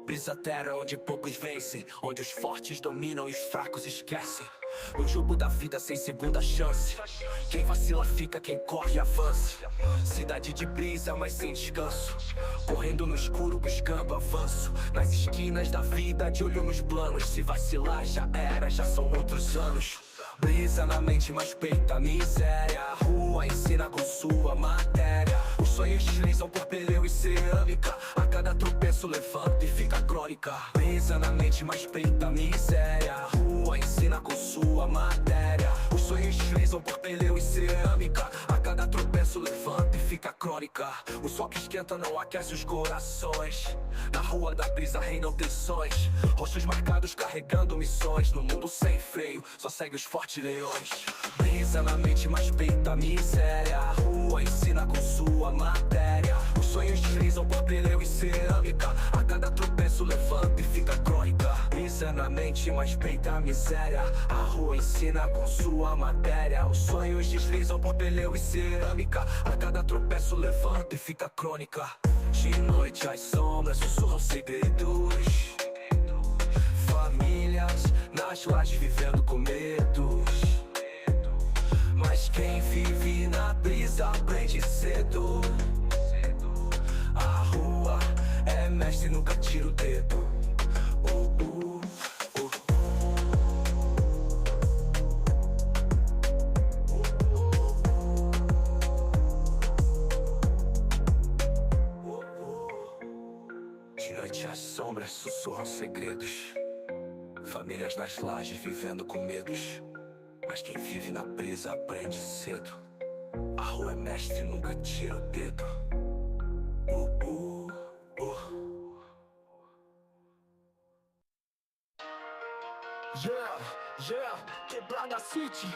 Brisa terra onde poucos vencem, onde os fortes dominam e os fracos esquecem. O jogo da vida sem segunda chance. Quem vacila fica, quem corre avança. Cidade de brisa, mas sem descanso. Correndo no escuro buscando avanço. Nas esquinas da vida, de olho nos planos. Se vacilar já era, já são outros anos. Brisa na mente, mas peita a miséria. A rua ensina com sua matéria. Os sonhos deslizam por pneu e cerâmica. A cada tropeço levanta e fica crônica. Brisa na mente, mas peita a miséria. A rua ensina com sua matéria. Os sonhos deslizam por pneu e cerâmica. A cada tropeço levanta e fica crônica. O sol que esquenta não aquece os corações. Na rua da brisa reinam tensões. Rostos marcados carregando missões. No mundo sem freio, só segue os fortes leões. Brisa na mente, mas peita a miséria. A rua ensina com sua matéria. Os sonhos deslizam por pneu e cerâmica. A cada tropeço levanta e fica crônica. Brisa na mente, mas peita a miséria. A rua ensina com sua matéria. Os sonhos deslizam por pneu e cerâmica. A cada tropeço levanta e fica crônica. De noite as sombras sussurram segredos. Famílias nas lajes vivendo com medos. Mas quem vive na brisa aprende cedo. A rua é mestre, nunca tira o dedo. De noite as sombras sussurram segredos. Famílias nas lajes vivendo com medos. Mas quem vive na brisa aprende cedo. A rua é mestre, nunca tira o dedo. Yeah, quebrada city.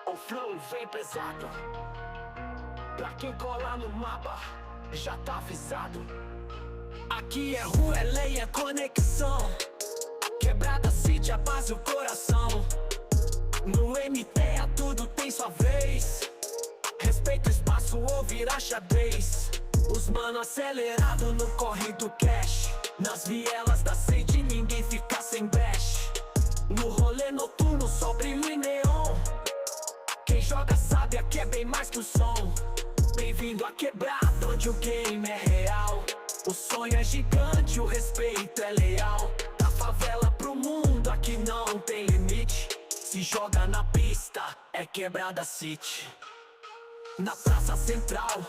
O flow vem pesado. Pra quem cola no mapa, já tá avisado. Aqui é rua, é lei, é conexão. Quebrada city, a paz e o coração. No MT a tudo tem sua vez. Respeita o espaço ou vira xadrez. Os mano acelerado no corre do cash. Nas vielas da sede ninguém fica sem bash. No rolê noturno só brilho e neon. Quem joga sabe, aqui é bem mais que o som. Bem-vindo à quebrada onde o game é real. O sonho é gigante, o respeito é leal. Da favela pro mundo aqui não tem limite. Se joga na pista, é quebrada city. Na praça central,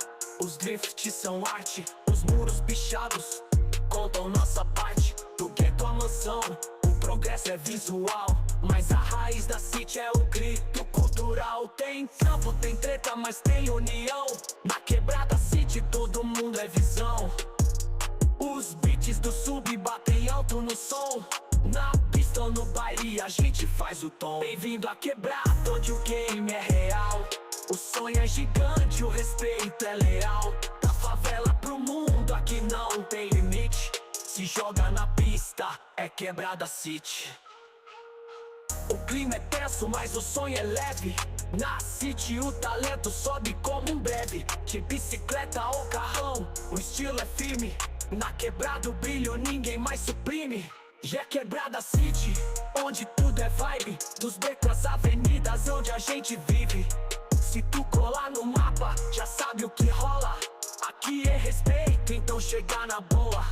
os drifts são arte. Os muros pichados contam nossa parte. Do gueto à mansão, o progresso é visual. Mas a raiz da city é o grito cultural. Tem campo, tem treta, mas tem união. Na quebrada city todo mundo é visão. Os beats do sub batem alto no som. Na pista ou no baile a gente faz o tom. Bem-vindo à quebrada onde o game é real. O sonho é gigante, o respeito é leal. Da favela pro mundo aqui não tem limite. Se joga na pista, é quebrada city. O clima é tenso, mas o sonho é leve. Na city o talento sobe como um breve. De bicicleta ou carrão, o estilo é firme. Na quebrada o brilho ninguém mais suprime. Já é quebrada city, onde tudo é vibe. Dos becos às avenidas onde a gente vive. Se tu colar no mapa, já sabe o que rola. Aqui é respeito, então chega na boa.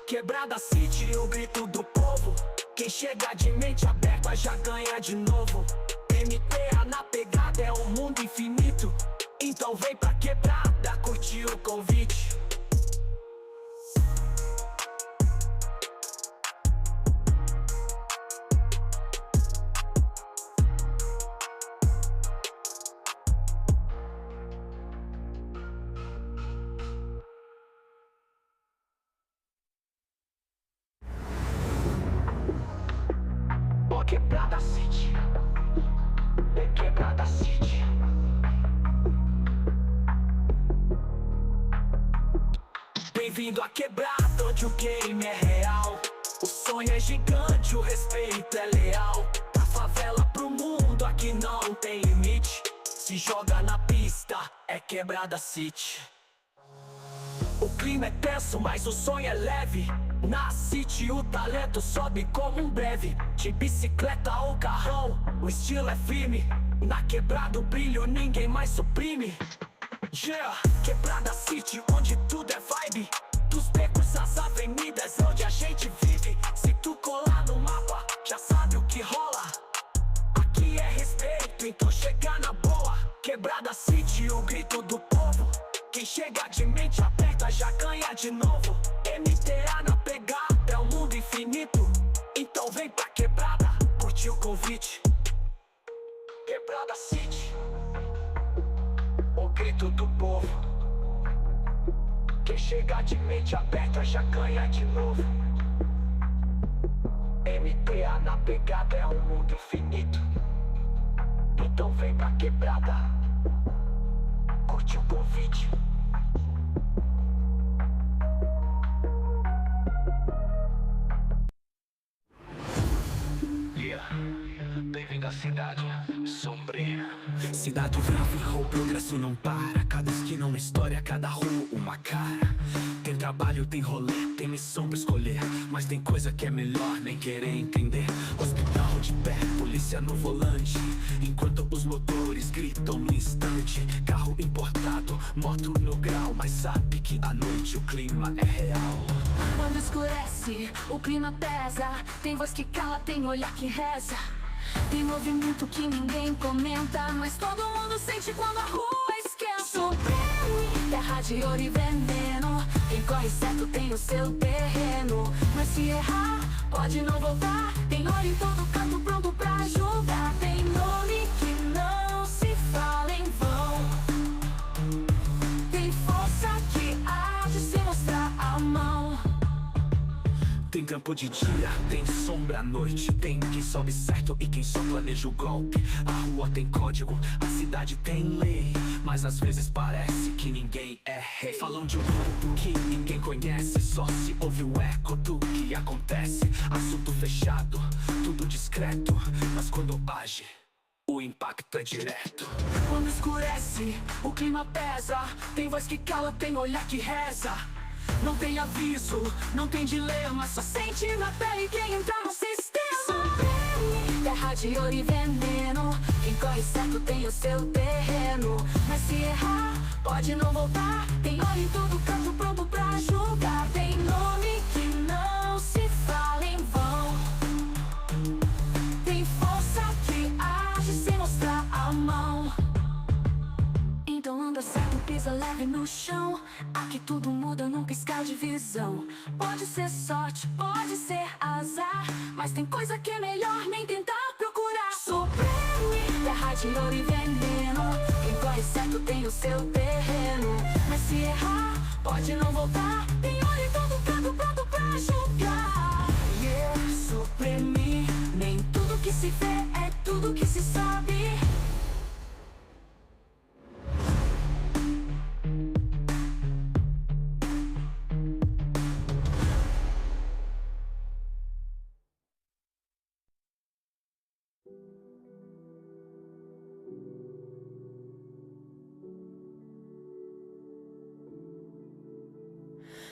Quebrada city, o grito do povo. Quem chega de mente aberta já ganha de novo. MTA na pegada é um mundo infinito. Então vem pra quebrada, curtir o convite. Quebrada city, é quebrada city. Bem-vindo à quebrada onde o game é real. O sonho é gigante, o respeito é leal. Da favela pro mundo aqui não tem limite. se joga na pista, é Quebrada City. O clima é tenso, mas o sonho é leve. Na City o talento sobe como um breve. De bicicleta ou carrão, o estilo é firme. Na quebrada o brilho ninguém mais suprime. Yeah, Quebrada City, onde tudo é vibe. Dos becos às avenidas, onde a gente vive. Se tu colar no mapa, já sabe o que rola. Aqui é respeito, então chega na boa. Quebrada City, o grito do povo. Quem chega de mente aberta já ganha de novo. MTA na pegada, é um mundo infinito. Então vem pra quebrada, curtir o convite. Quebrada City, o grito do povo. Quem chega de mente aberta já ganha de novo. MTA na pegada, é um mundo infinito. Então vem pra quebrada, curte o convite. Bem-vindo à cidade sombria. Cidade viva, o progresso não para. Cada esquina uma história, cada rua uma cara. Tem trabalho, tem rolê, tem missão pra escolher. Mas tem coisa que é melhor nem querer entender. Hospital de pé, polícia no volante, enquanto os motores gritam no instante. Carro importado, moto no grau, mas sabe que à noite o clima é real. Quando escurece, o clima pesa. Tem voz que cala, tem olhar que reza. Tem movimento que ninguém comenta, mas todo mundo sente quando a rua esquenta. Supremo, terra de ouro e veneno. Quem corre certo tem o seu terreno. Mas se errar, pode não voltar. Tem ouro em todo canto pronto pra ajudar. Tem nome que não se fala em vão. Tem força que há de se mostrar a mão. Tem campo de dia, tem sombra à noite. Tem quem sobe certo e quem só planeja o golpe. A rua tem código, a cidade tem lei, mas às vezes parece que ninguém é rei. Falam de um grupo que ninguém conhece, só se ouve o eco do que acontece. Assunto fechado, tudo discreto, mas quando age, o impacto é direto. Quando escurece, o clima pesa. Tem voz que cala, tem olhar que reza. Não tem aviso, não tem dilema, só sente na pele quem entra no sistema. Supremo, terra de ouro e veneno. Quem corre certo tem o seu terreno. Mas se errar, pode não voltar. Tem ouro em todo canto pronto pra julgar. Tem nome que não se fala em vão. Tem força que há de se mostrar a mão. Então anda certo, pisa leve no chão. Aqui tudo muda num piscar de visão. Pode ser sorte, pode ser azar, mas tem coisa que é melhor nem tentar procurar. Supremo, terra de ouro e veneno. Quem corre certo tem o seu terreno. Mas se errar, pode não voltar. Tem ouro em todo canto pronto pra julgar. Yeah, supremi, nem tudo que se vê é tudo que se sabe.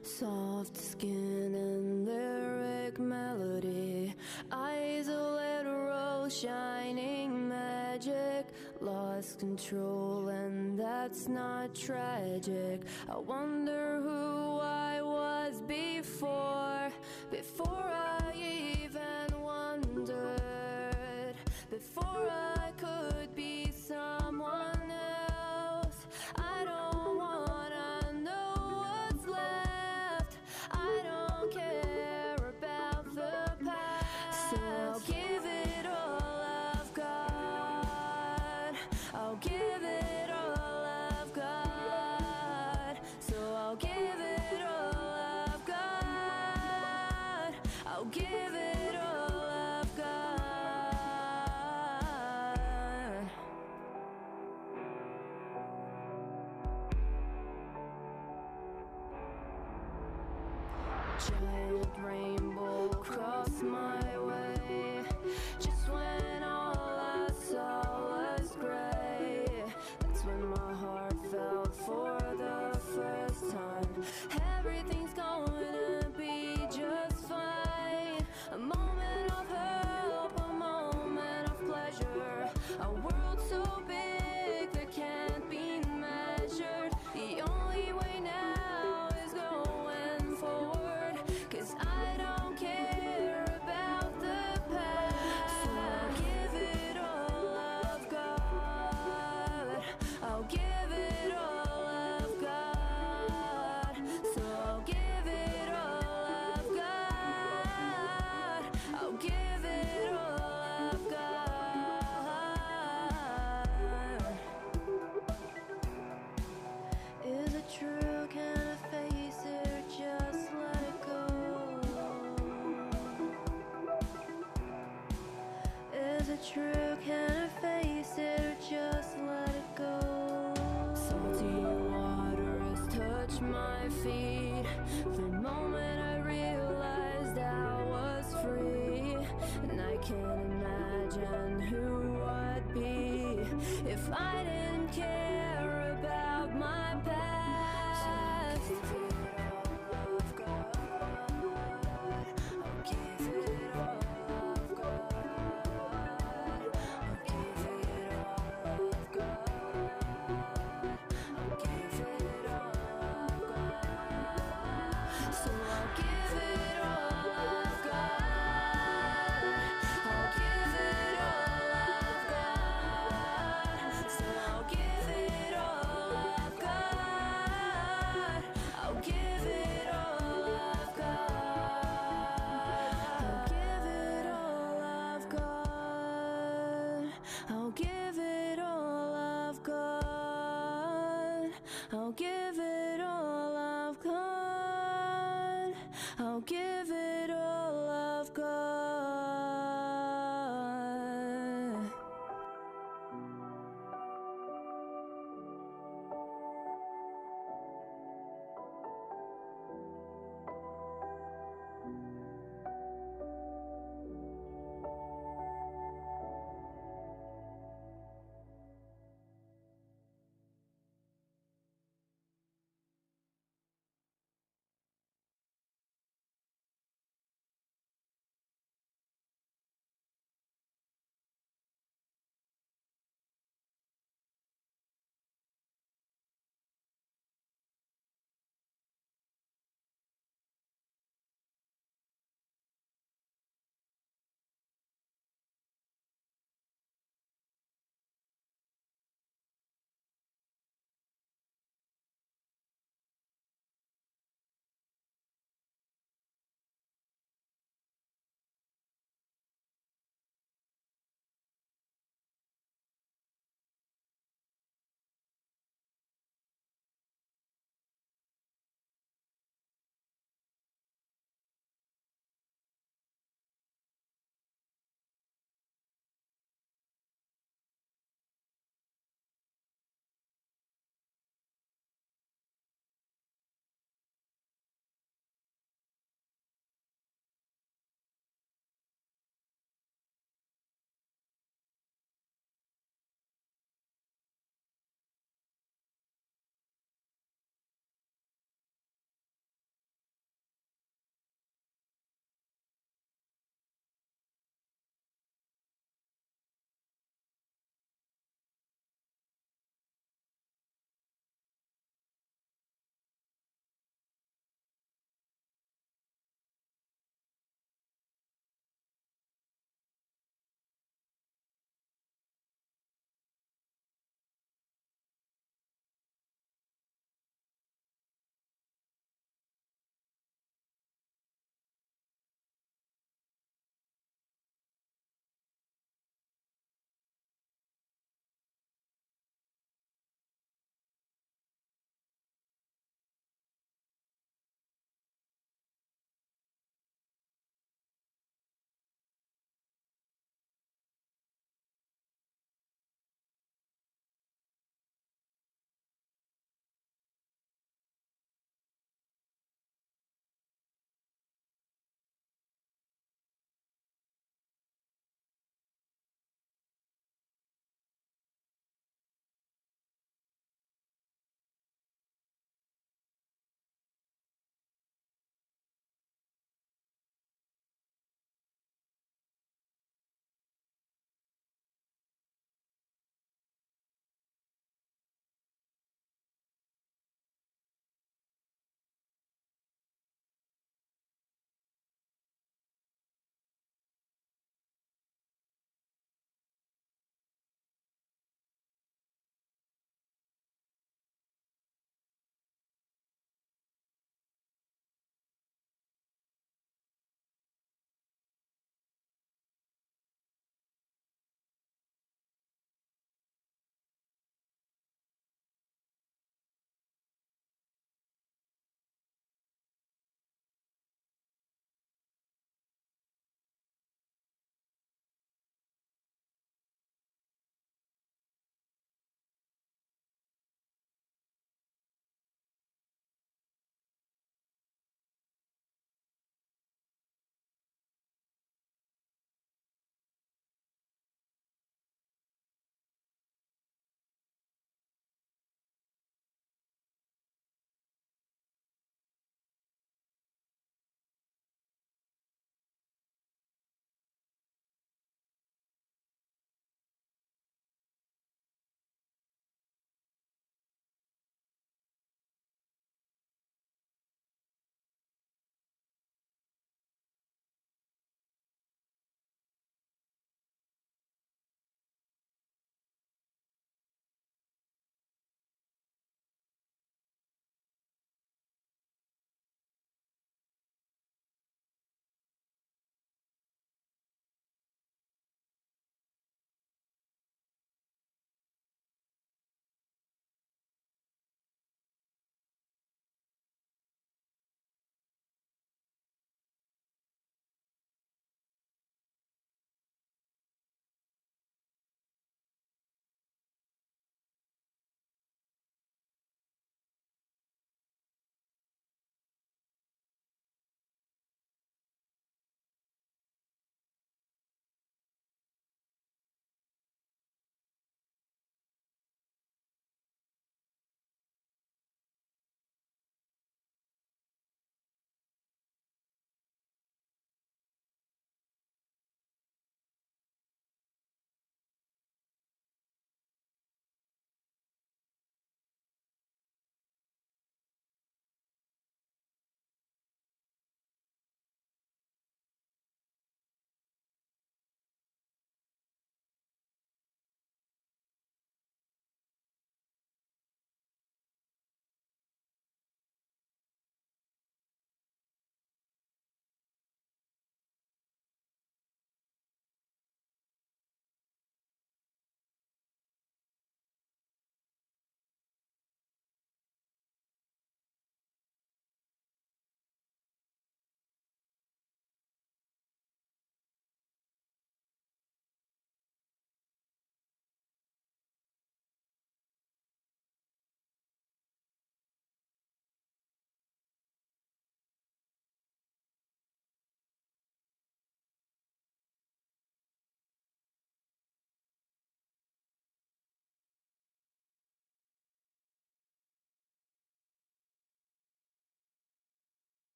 Soft skin and lyric melody, eyes a little rose, shining magic. Lost control and that's not tragic. I wonder who I was before I even wondered, before I could be someone else. I don't wanna know what's left. I don't care about the past. So I'll give it all I've got. I'll give it all I've got. So I'll give it all I've got. I'll give it all I've got. Giant rainbow crossed my way, just when all I saw was gray. time. Everything's gonna be just fine. A moment of hope, a moment of pleasure. A world so big that can't be measured. The only way now is going forward, 'cause I don't care about the past. So I'll give it all I've got. I'll give it all I've got. So I'll give it all I've got. I'll give it all I've got. Is it true? Can I face it or just let it go? Is it true? Can I face it or just let it go? Salty water has touched my feet. The moment I realized I was free, and I can't imagine who I'd be if I didn't care about my past. So I'll give it all I've got. I'll give it all I've got. I'll give it all I've got. I'll give it all I've got. So I'll give it all I've got. I'll give it all I've got. So I'll give it all I've got. I'll give it all I've got. I'll give it all I've got. I'll give it all I've got. I'll give it all I've got. I'll give it all I've got.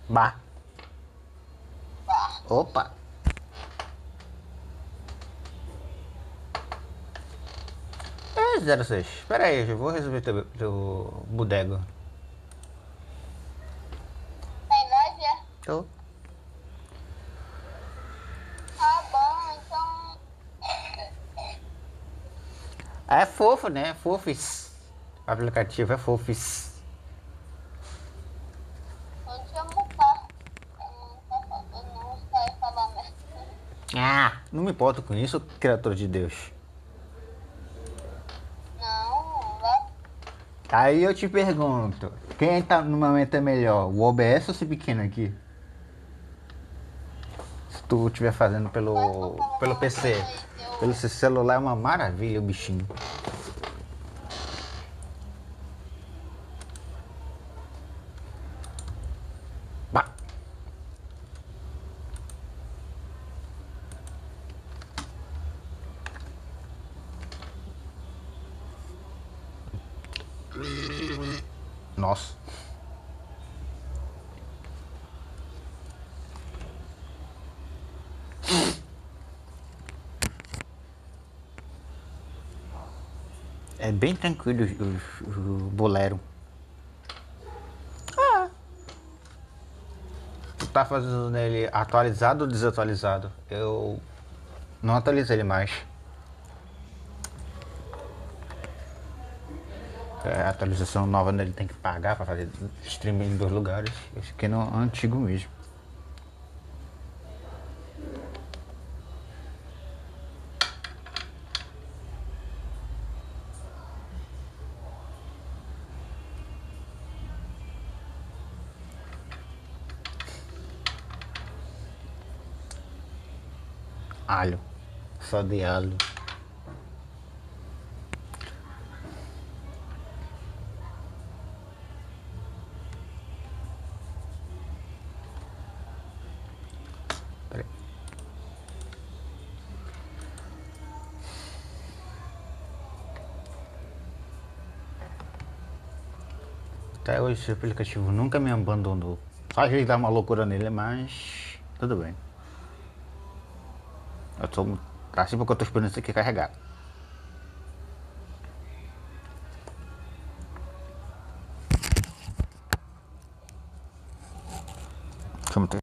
Bah. Opa. É 06. Espera aí, eu vou resolver teu bodego. Tem live, é? Tô. Ah, bom, então. É fofo, né? Fofis. O aplicativo é fofis. Onde eu mudar? Eu não sei falar mesmo. Ah, não me importo com isso, criatura de Deus. Não, vai. Aí eu te pergunto, quem tá no momento é melhor, o OBS ou esse pequeno aqui? Se tu estiver fazendo pelo PC. Pelo seu celular é uma maravilha o bichinho. Bah. Nossa. É bem tranquilo o bolero. Tu tá fazendo nele atualizado ou desatualizado? Eu não atualizei ele mais. A atualização nova nele tem que pagar pra fazer streaming em 2 lugares. Eu fiquei no antigo mesmo. Alho. Só de alho. Peraí. Até hoje esse aplicativo nunca me abandonou. Só às vezes dá uma loucura nele, mas tudo bem. Eu tô assim porque eu tô esperando isso aqui carregar. Deixa eu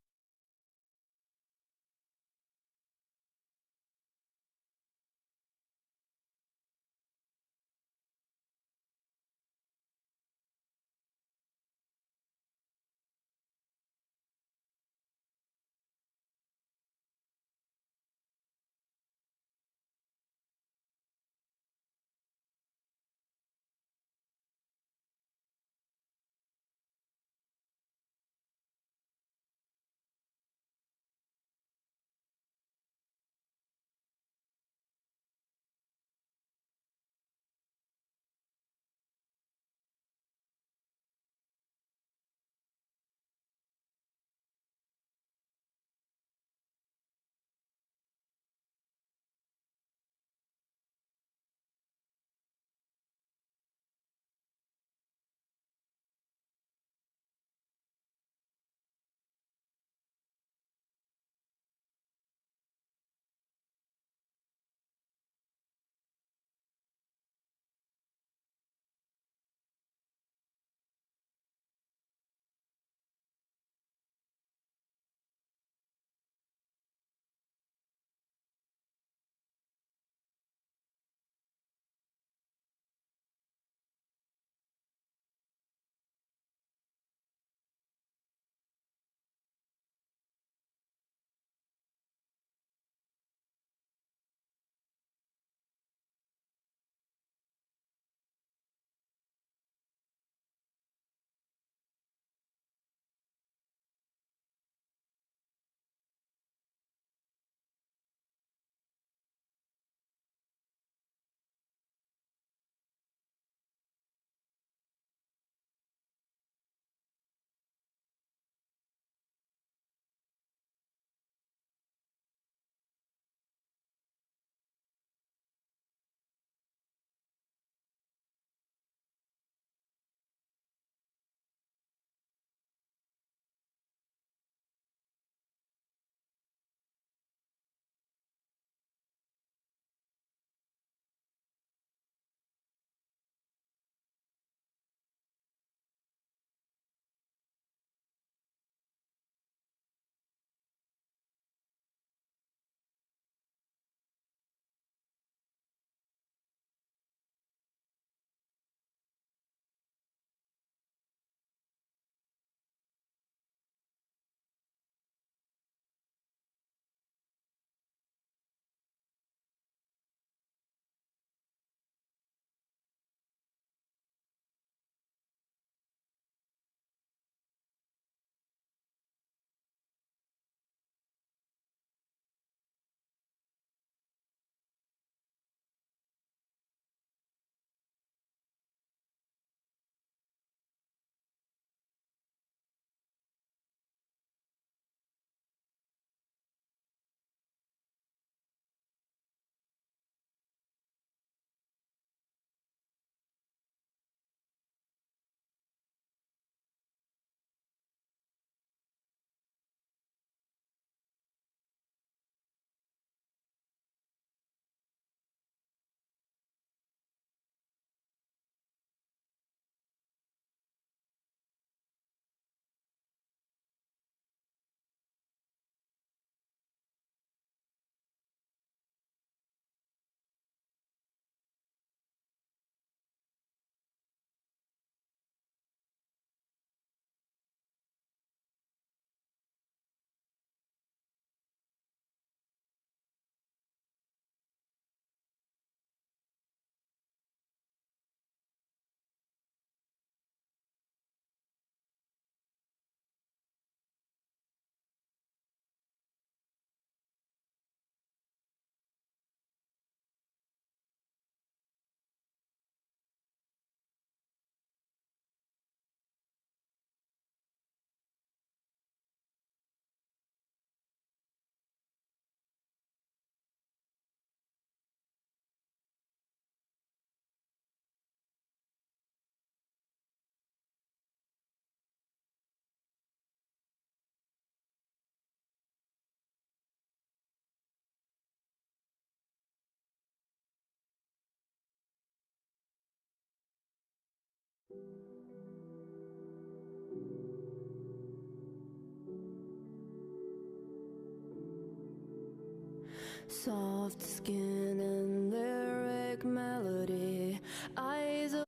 Soft skin and lyric melody, eyes of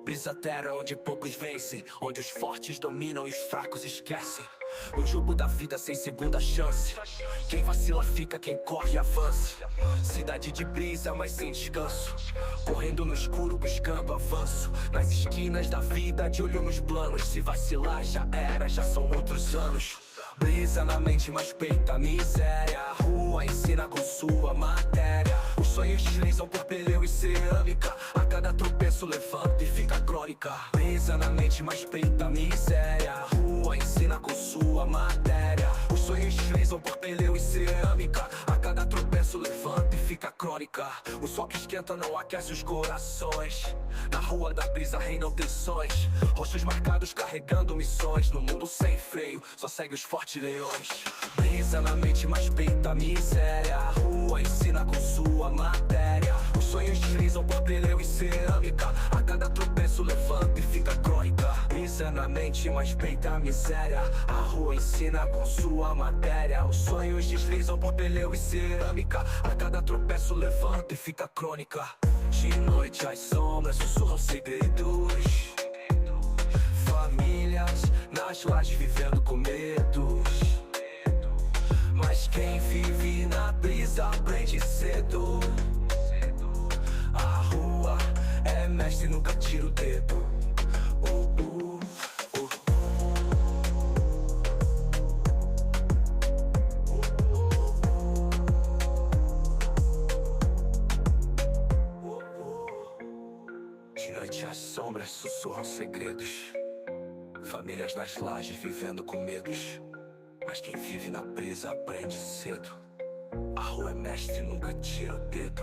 Brisa terra onde poucos vencem, onde os fortes dominam e os fracos esquecem. O jogo da vida sem segunda chance. Quem vacila fica, quem corre avança. Cidade de brisa, mas sem descanso. Correndo no escuro buscando avanço. Nas esquinas da vida, de olho nos planos. Se vacilar já era, já são outros anos. Brisa na mente, mas peita a miséria. A rua ensina com sua matéria. Os sonhos deslizam por pneu e cerâmica. A cada tropeço levanta e fica crônica. Brisa na mente, mas peita a miséria. A rua ensina com sua matéria. Os sonhos deslizam por pneu e cerâmica. A cada tropeço levanta e fica crônica. O sol que esquenta não aquece os corações. Na rua da brisa reinam tensões. Rostos marcados carregando missões. No mundo sem freio, só segue os fortes leões. Brisa na mente, mas peita a miséria. A rua ensina com sua matéria. Os sonhos deslizam por pneu e cerâmica. A cada tropeço levanta e fica crônica. Brisa na mente, mas peita a miséria. A rua ensina com sua matéria. Os sonhos deslizam por pneu e cerâmica. A cada tropeço levanta e fica crônica. De noite as sombras sussurram segredos. Famílias nas lajes vivendo com medos. Mas quem vive na brisa aprende cedo. A rua é mestre, nunca tira o dedo. De noite as sombras sussurram segredos. Famílias nas lajes vivendo com medos. Mas quem vive na brisa aprende cedo. A rua é mestre, nunca tira o dedo.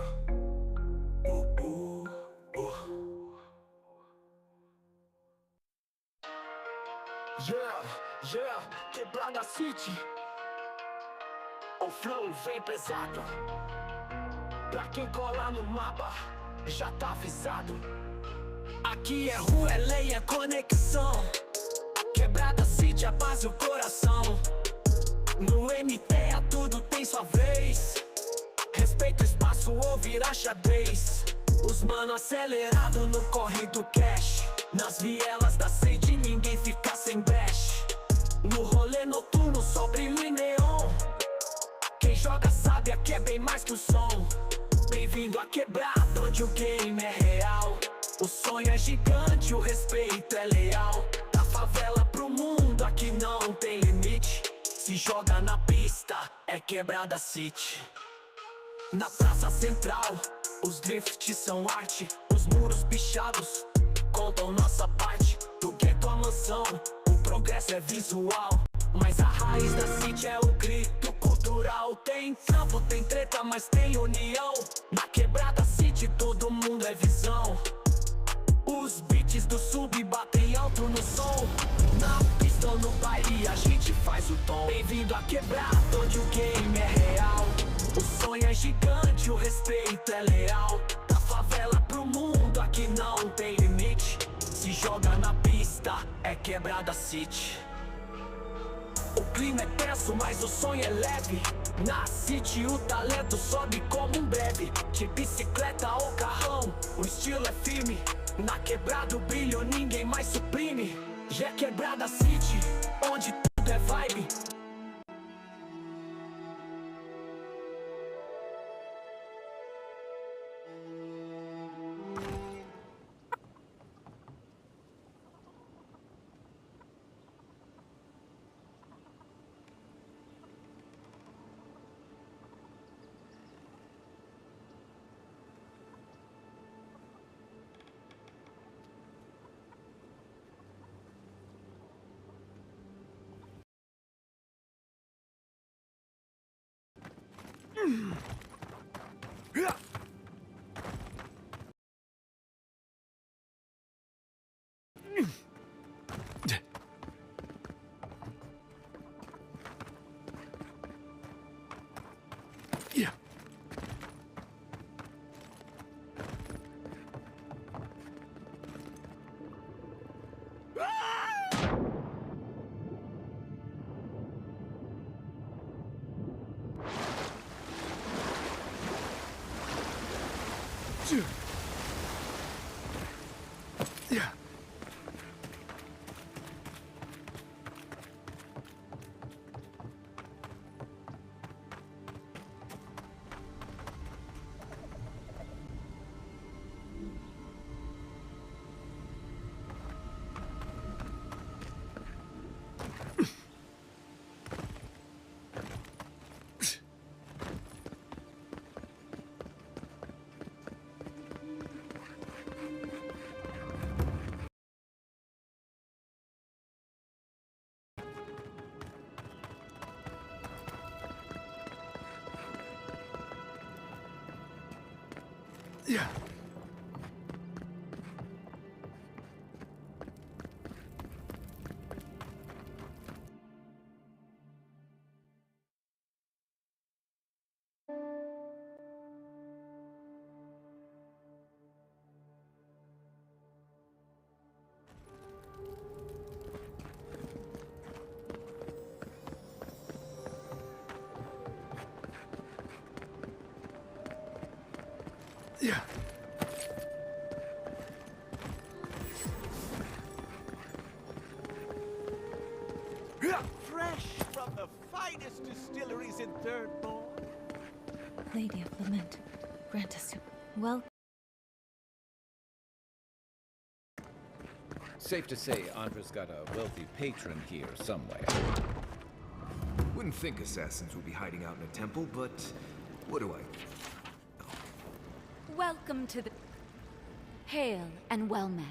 Yeah, quebrada city. O flow vem pesado. Pra quem cola no mapa, já tá avisado. Aqui é rua, é lei, é conexão. Quebrada city, a base, o coração. No MTA tudo tem sua vez. Respeita o espaço ou vira xadrez. Os mano acelerado no corre do cash. Nas vielas da sede ninguém fica sem bash. No rolê noturno só brilho e neon. Quem joga sabe, aqui é bem mais que o som. Bem-vindo à quebrada onde o game é real. O sonho é gigante, o respeito é leal. Da favela pro mundo aqui não tem limite. Se joga na pista, é quebrada city. Na praça central, os drifts são arte. Os muros pichados contam nossa parte. Do gueto à mansão, o progresso é visual. Mas a raiz da city é o grito cultural. Tem campo, tem treta, mas tem união. Na quebrada city todo mundo é visão. Os beats do sub batem alto no som. Na pista ou no baile a gente faz o tom. Bem-vindo à quebrada onde o game é real. O sonho é gigante, o respeito é leal. Da favela pro mundo aqui não tem limite. Se joga na pista, é quebrada city. O clima é tenso, mas o sonho é leve. Na city o talento sobe como um breve. De bicicleta ou carrão, o estilo é firme. Na quebrada o brilho ninguém mais suprime. Já é quebrada city, onde tudo é vibe. Yeah. Yeah. Yeah. Yeah. Fresh from the finest distilleries in Third Ball. Lady of Lament, grant us well. Safe to say Andra's got a wealthy patron here somewhere. Wouldn't think assassins would be hiding out in a temple, but what do I... Welcome to the... Hail and well met.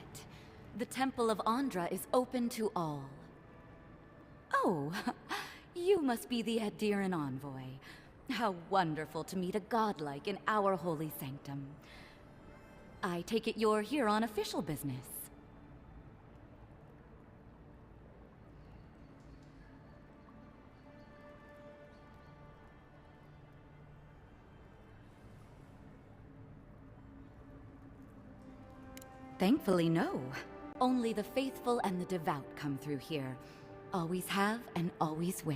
The Temple of Andra is open to all. Oh, you must be the Adiran envoy. How wonderful to meet a godlike in our holy sanctum. I take it you're here on official business. Thankfully, no. Only the faithful and the devout come through here. Always have and always will.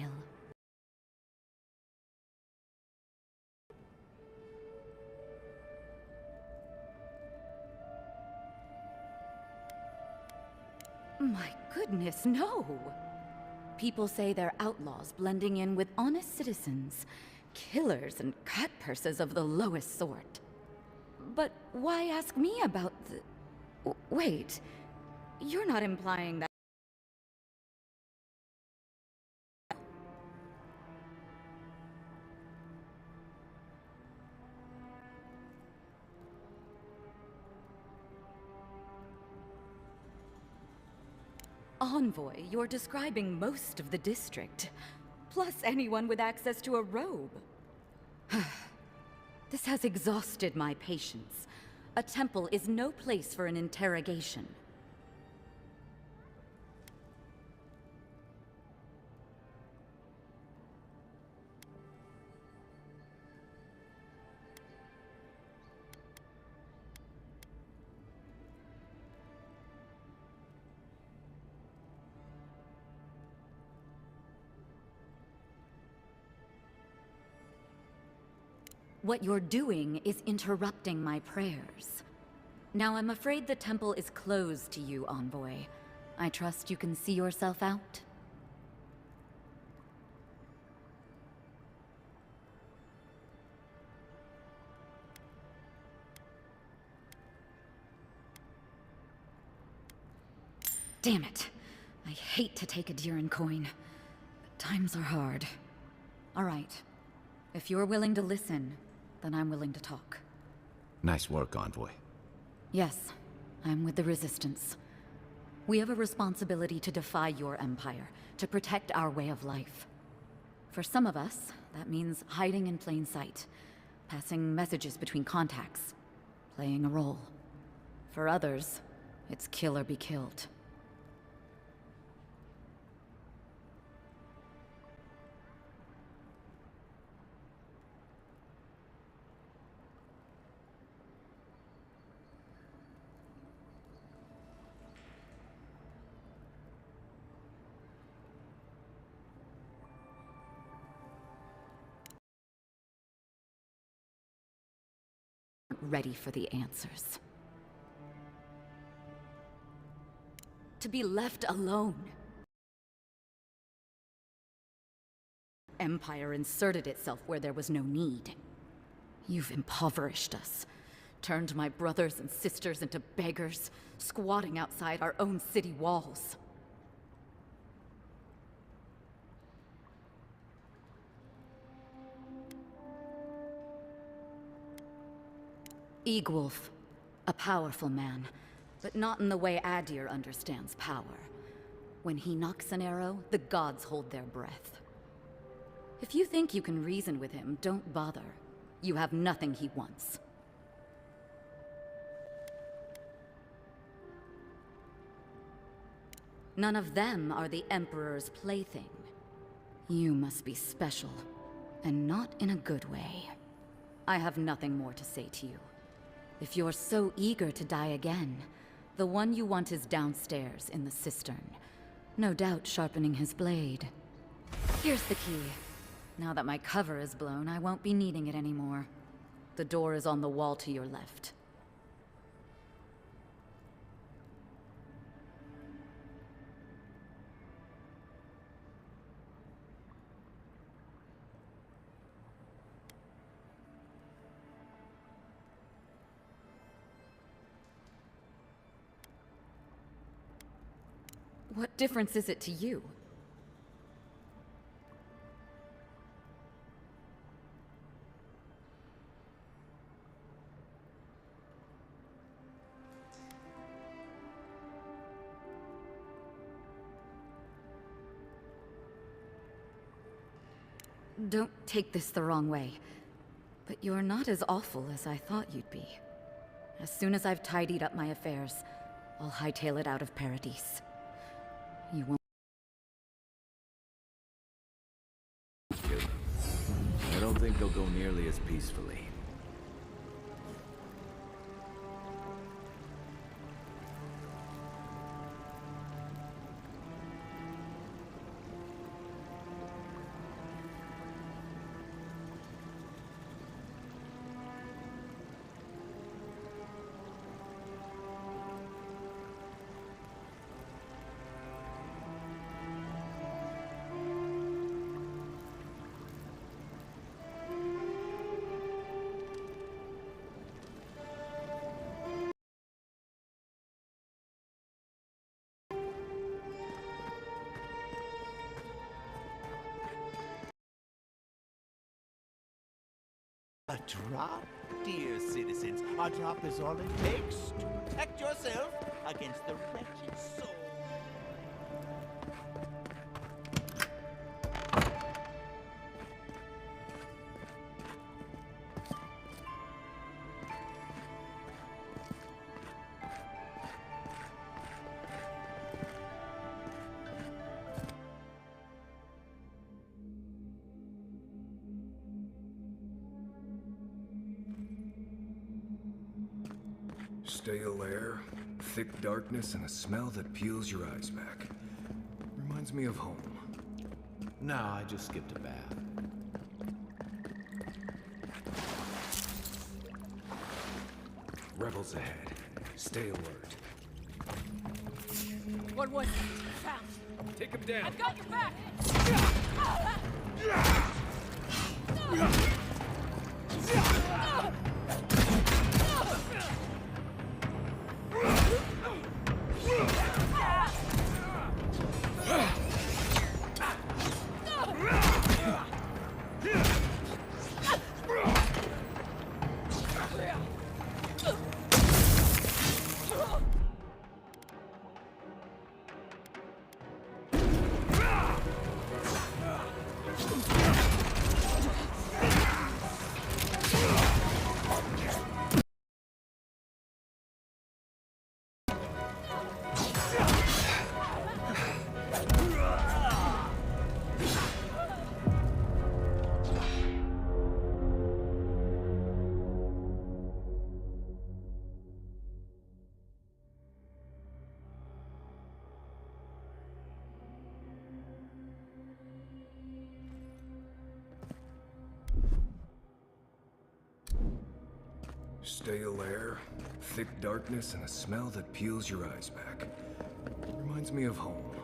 My goodness, no! People say they're outlaws blending in with honest citizens. Killers and cutpurses of the lowest sort. But why ask me about the... Wait, you're not implying that... Envoy, you're describing most of the district. Plus anyone with access to a robe. This has exhausted my patience. A temple is no place for an interrogation. What you're doing is interrupting my prayers. Now I'm afraid the temple is closed to you, Envoy. I trust you can see yourself out? Damn it. I hate to take a Diran coin, but times are hard. All right. If you're willing to listen, then I'm willing to talk. Nice work, Envoy. Yes, I'm with the Resistance. We have a responsibility to defy your empire, to protect our way of life. For some of us, that means hiding in plain sight, passing messages between contacts, playing a role. For others, it's kill or be killed. ready for the answers. To be left alone. Empire inserted itself where there was no need. You've impoverished us, turned my brothers and sisters into beggars, squatting outside our own city walls. Eagwolf, a powerful man, but not in the way Adir understands power. When he knocks an arrow, the gods hold their breath. If you think you can reason with him, don't bother. You have nothing he wants. None of them are the Emperor's plaything. You must be special, and not in a good way. I have nothing more to say to you. If you're so eager to die again, the one you want is downstairs in the cistern. No doubt sharpening his blade. Here's the key. Now that my cover is blown, I won't be needing it anymore. The door is on the wall to your left. What difference is it to you? Don't take this the wrong way, but you're not as awful as I thought you'd be. As soon as I've tidied up my affairs, I'll hightail it out of Paradise. You won't. I don't think they'll go nearly as peacefully. A drop, dear citizens. A drop is all it takes to protect yourself against the wretched soul. Stale air, thick darkness, and a smell that peels your eyes back. Reminds me of home. Nah, I just skipped a bath. Rebels ahead. Stay alert. What was it? Found. Take him down. I've got your back! Stale air, thick darkness, and a smell that peels your eyes back. Reminds me of home.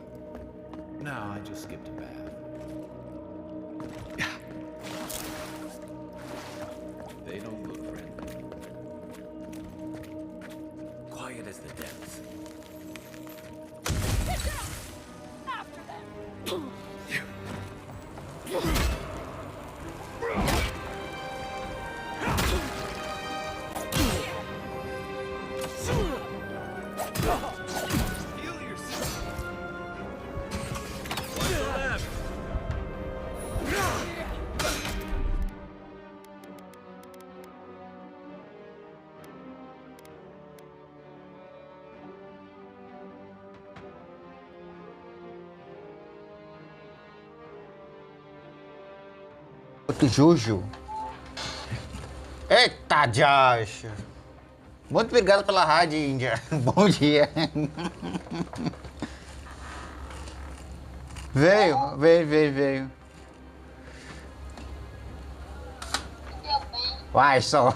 No, I just skipped a bath. They don't look friendly. Quiet as the depths. After them! Heal yourself! What's left? Outro Juju. Eita, Josh! Muito obrigado pela rádio, Índia. Bom dia. Veio. Deu bem. Vai só.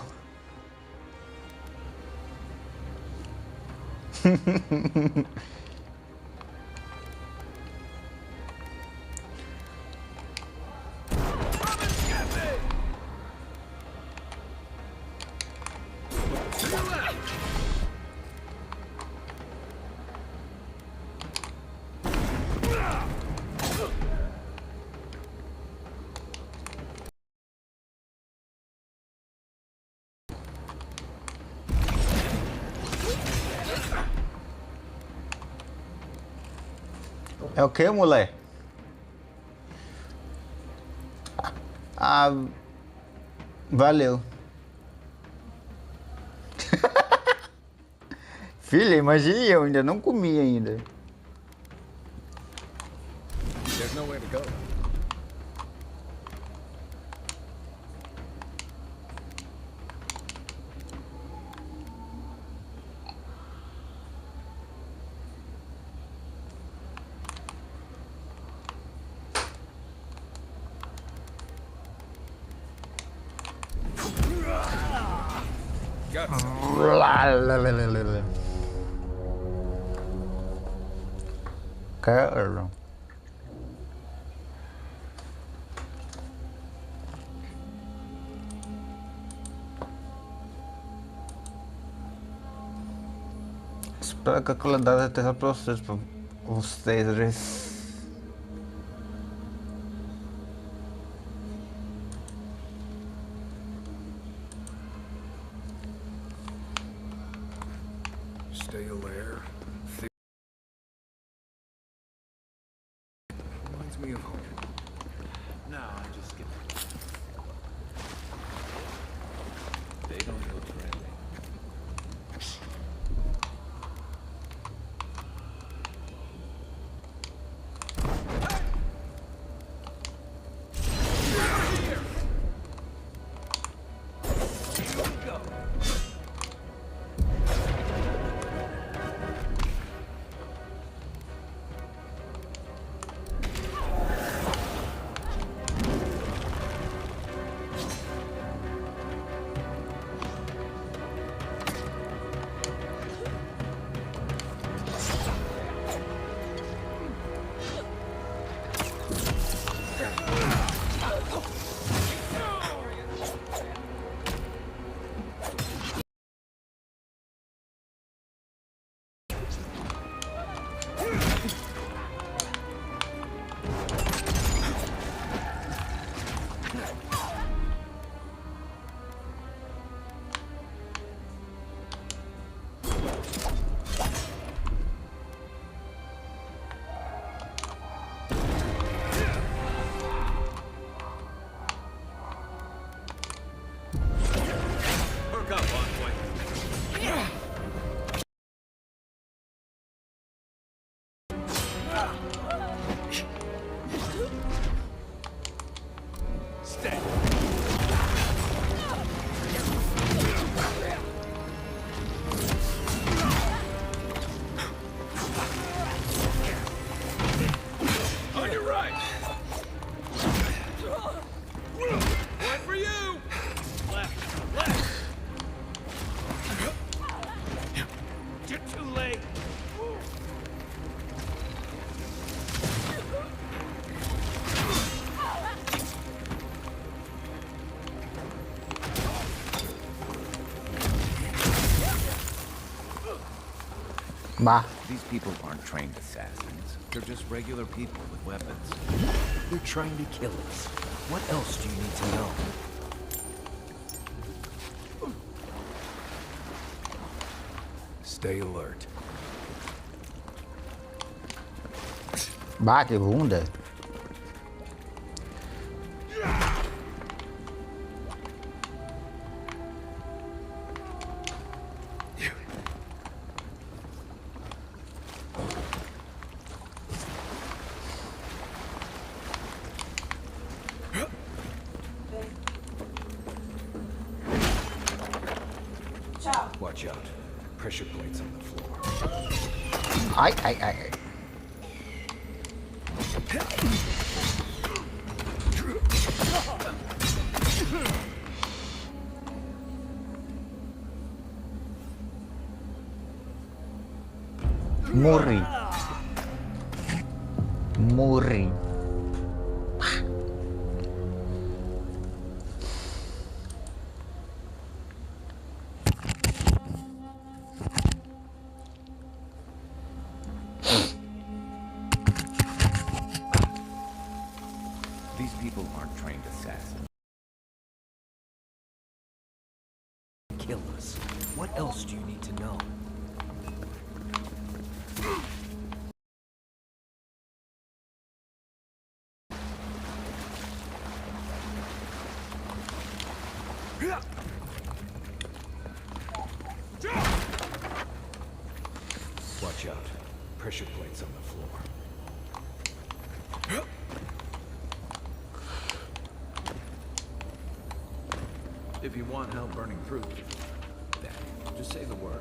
É o que, mulher? Ah, valeu. Filha, imagine eu ainda não comi ainda. There's nowhere to go. Caramba. Espero que aquela data esteja para vocês. Stale air, thick. Reminds me of home. No, I just skipped a bath. They don't look friendly. Bah. These people aren't trained assassins. They're just regular people with weapons. They're trying to kill us. What else do you need to know? Stay alert. Bah, que bunda. Watch out. Pressure plates on the floor. Ai, ai, ai. Morri. Morri. These people aren't trained assassins. Kill us. What else do you need to know? Watch out. Pressure plates on the floor. If you want help burning through that, just say the word.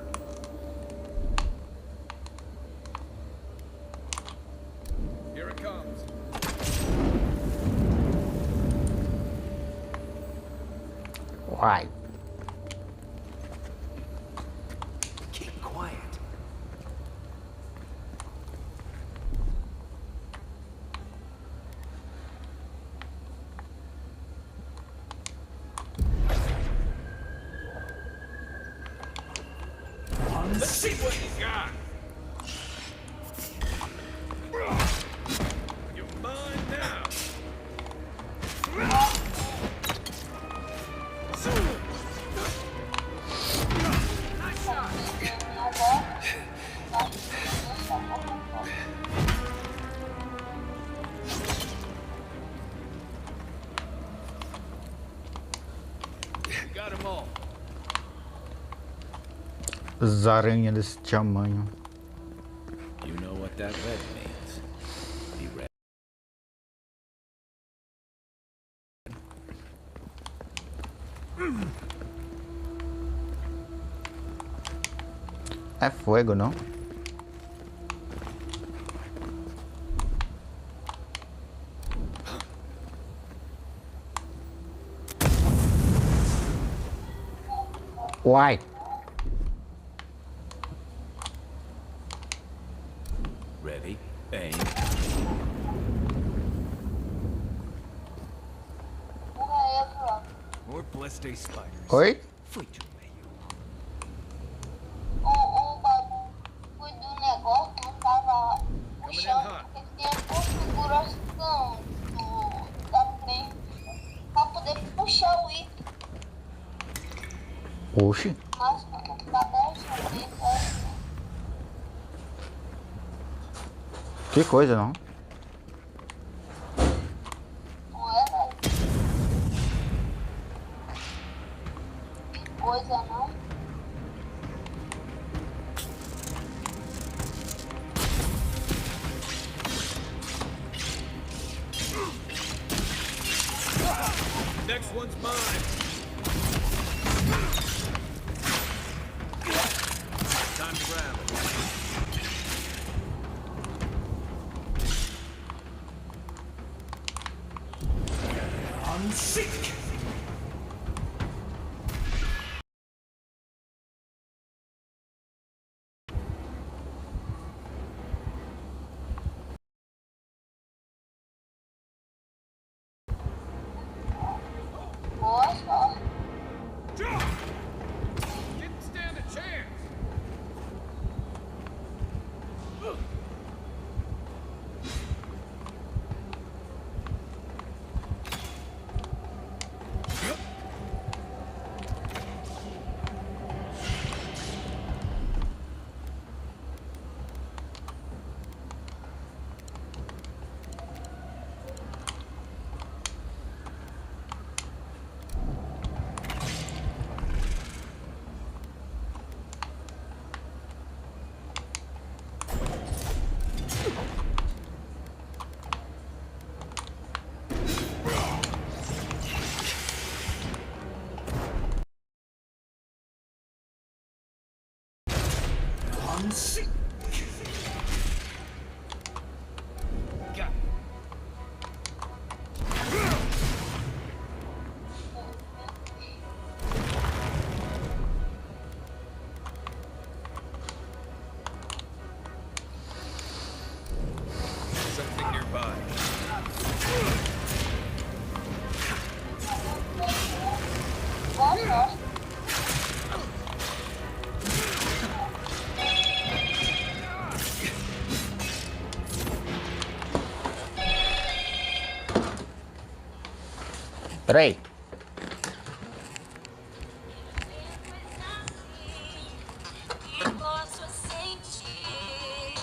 Here it comes. Why? Keep quiet. Let's see what you got. You're mine now. Nice shot. You got them all. As aranhas desse tamanho. You know what that red means. Be ready. É fogo, não? Uai. Ready, aim. More blessed day spiders. Oi? Fui to meio. O bagulho do negócio não tava puxando porque tinha configuração da frente pra poder puxar o item. Oxi. Mas tá deixando isso. Que coisa, não? Não é, velho? Que coisa, não? Next one's mine. Time to grab it. Unseek! Boa sorte. Didn't stand a chance. Something nearby. Nossa, Peraí. Posso sentir.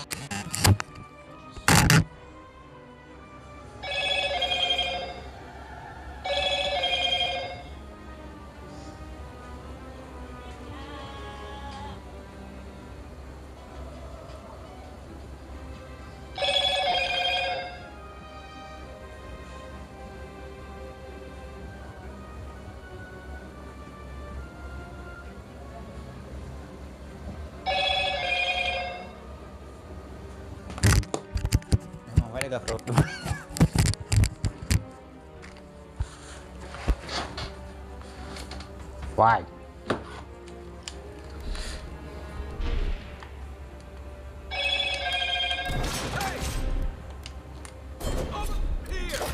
Não vai ligar pra outro. Vai. Here!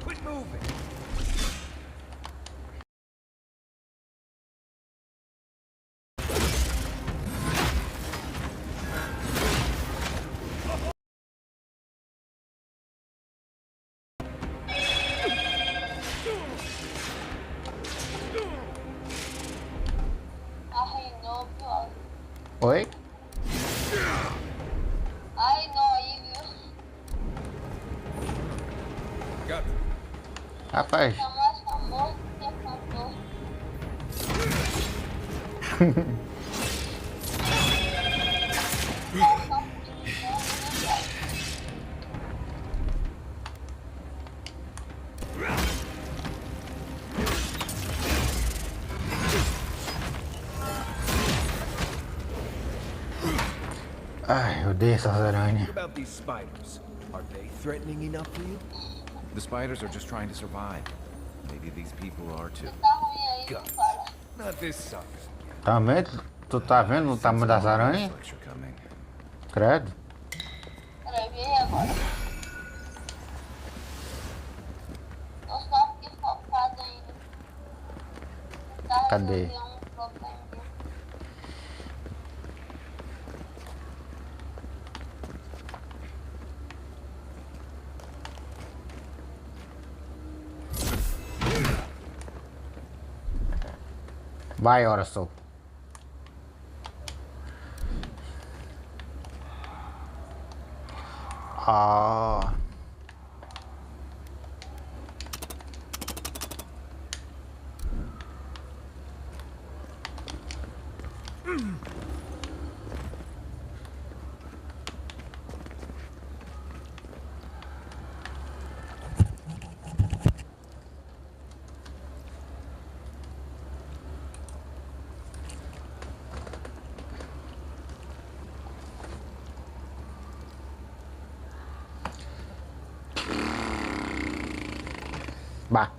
Quit moving! arruinou, pior. Oi? Ai, não, aí, viu? Got me. Rapaz. Tá mais famoso que cantor. Ai, eu odeio essas aranhas. What about these spiders? Are they threatening enough for you? The spiders are just trying to survive. Maybe these people are too. Tá ruim aí, viu, cara? Not this sucker. Também, tu tá vendo o tamanho das aranhas? Lecture coming. Credo. Peraí, vem agora. Tô só aqui focado ainda. Tá Cadê? resolvendo um problema. Vai, ora só. Ah. Bah.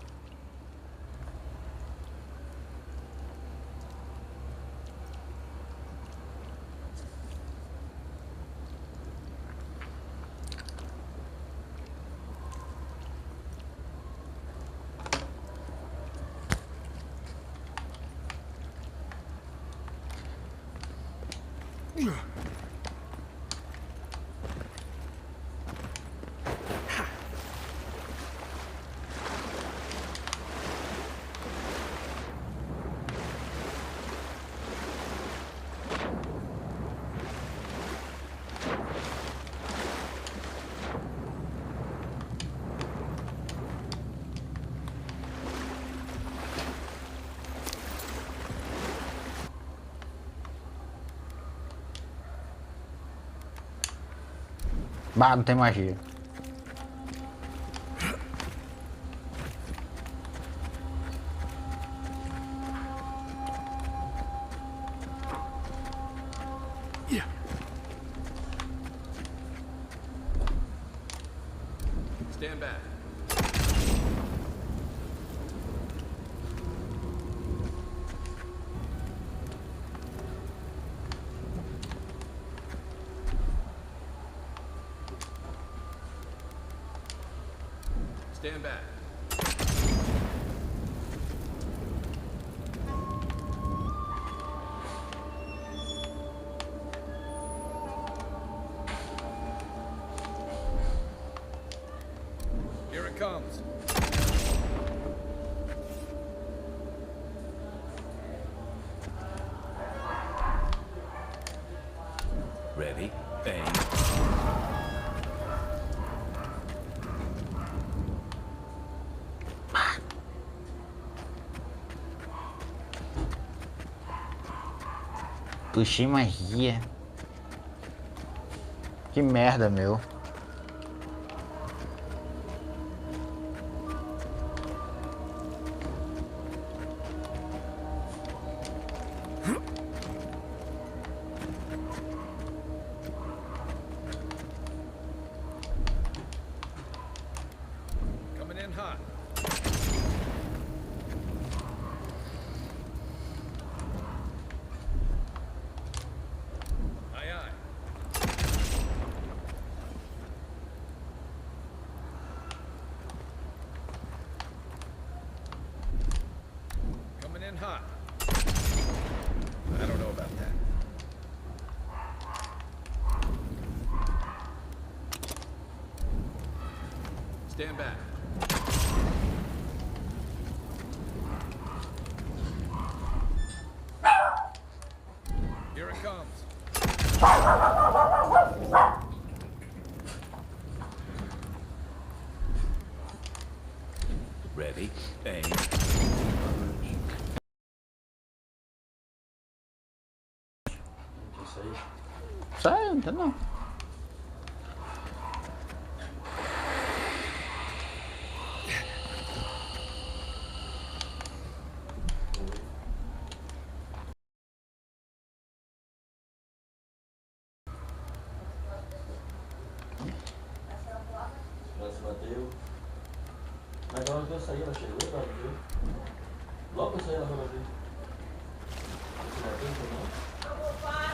Bah, não tem magia. back. Stand back. Here it comes. Ready? Bang. Puxei magia. Que merda, meu. Coming in hot. Aye, aye. Coming in hot. I don't know about that. Stand back. Here it comes. Ready? Bang. Sai, não tem não. Bateu. Mas na hora que eu saí, ela chegou pra ver. Logo que eu saí, ela foi bater. Você bateu, não? Rapaz.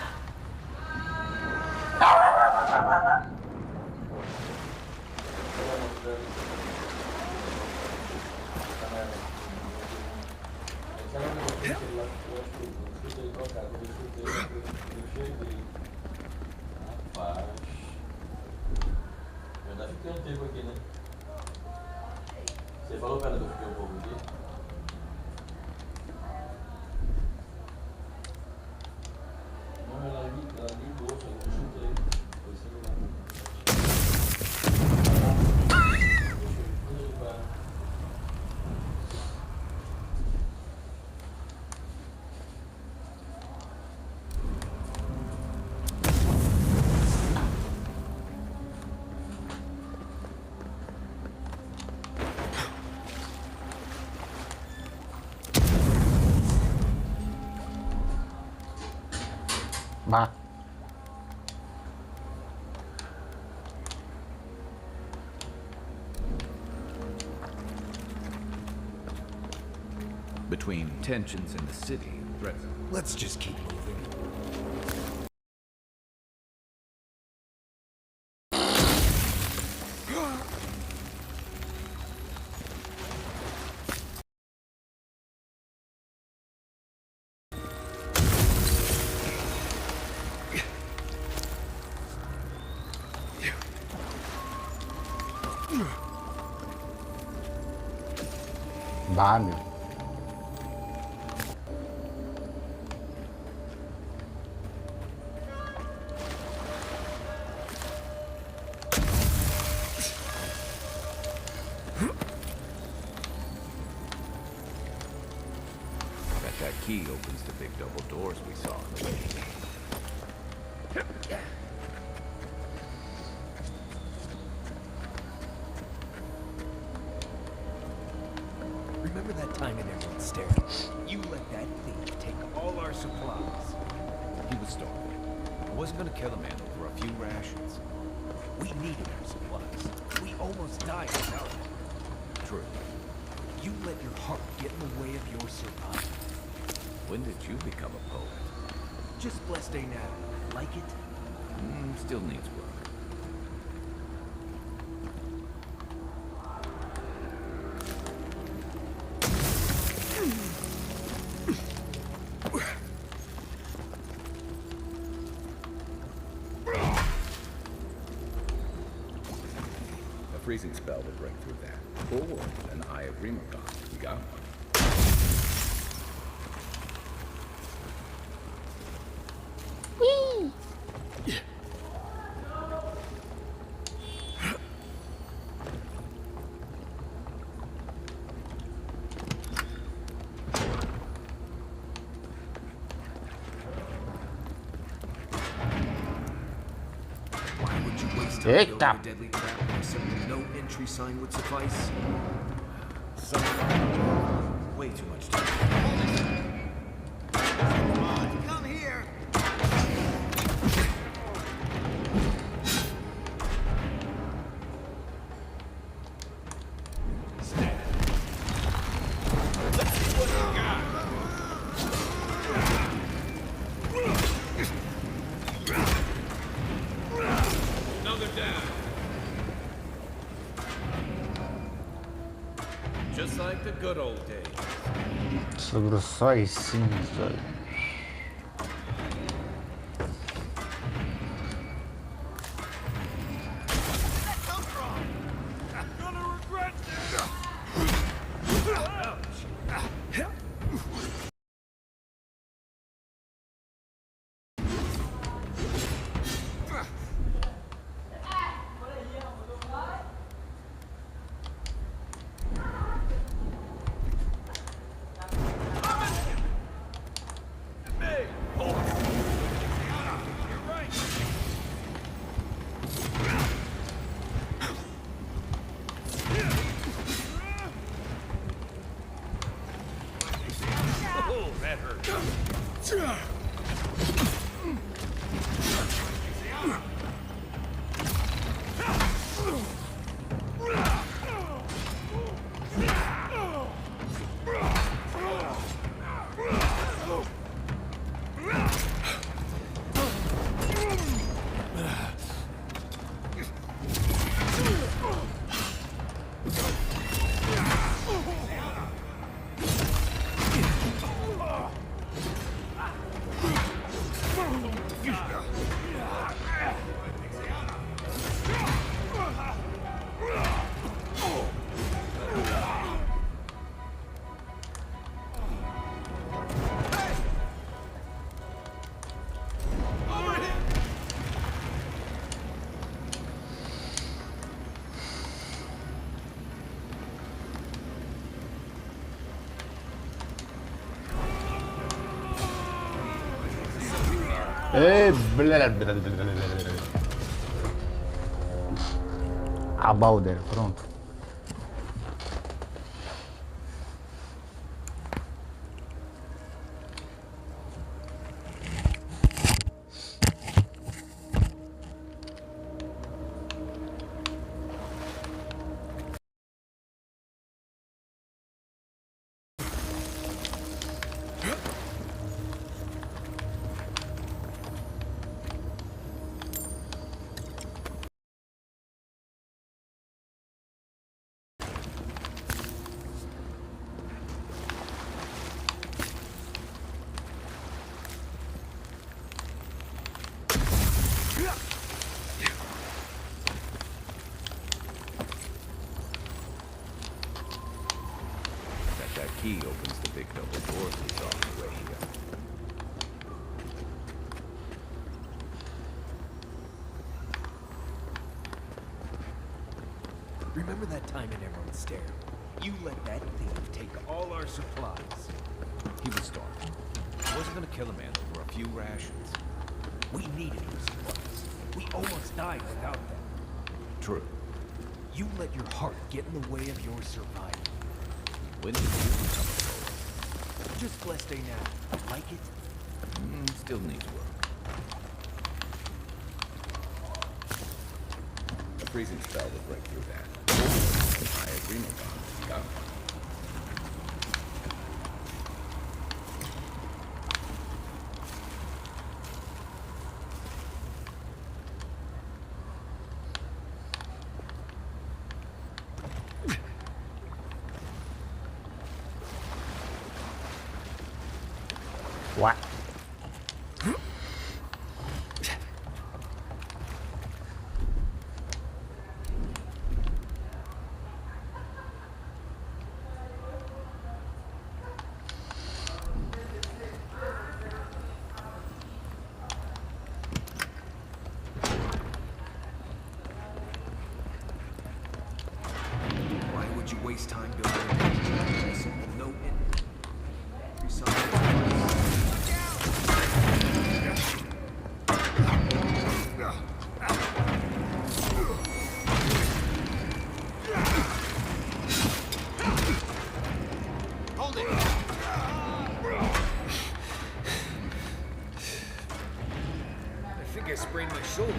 Eu ainda fiquei um tempo aqui, né? Você falou pra ela que eu fiquei um pouco aqui? Não, ela ligou, só que eu chutei. Foi celular. Bah. Between tensions in the city and threats. Let's just keep moving. Bah, meu. That key opens the big double doors we saw on the way. Remember that time in Emerald Stair? You let that thief take all our supplies. He was starving. I wasn't gonna kill a man over a few rations. We needed our supplies. We owed almost died without it. True. You let your heart get in the way of your survival. When did you become a poet? Just blessed day now. Like it? Still needs work. A freezing spell will break through that. Or an Eye of Remogon. You got one. Why would you waste time Eita. building a deadly trap when simply no entry sign would suffice? Way too much time. Come here! Another down. Just like the good old days. Sobre só as cinzas. Oh, that hurt. A Balder, pronto. That key opens the big double doors that's on the way here. Remember that time in Emerald Stair? You let that thief take all our supplies. He was starving. I wasn't gonna kill a man over a few rations. We needed your supplies. We almost died without them. True. You let your heart get in the way of your survival. When did you become a poet? Just blessed day now. Like it? Still needs work. A freezing spell will break through that. Eye of Remogod. Got one. What? Why would you waste time building a simple note in? Recycle. Hold it! I think I sprained my shoulder.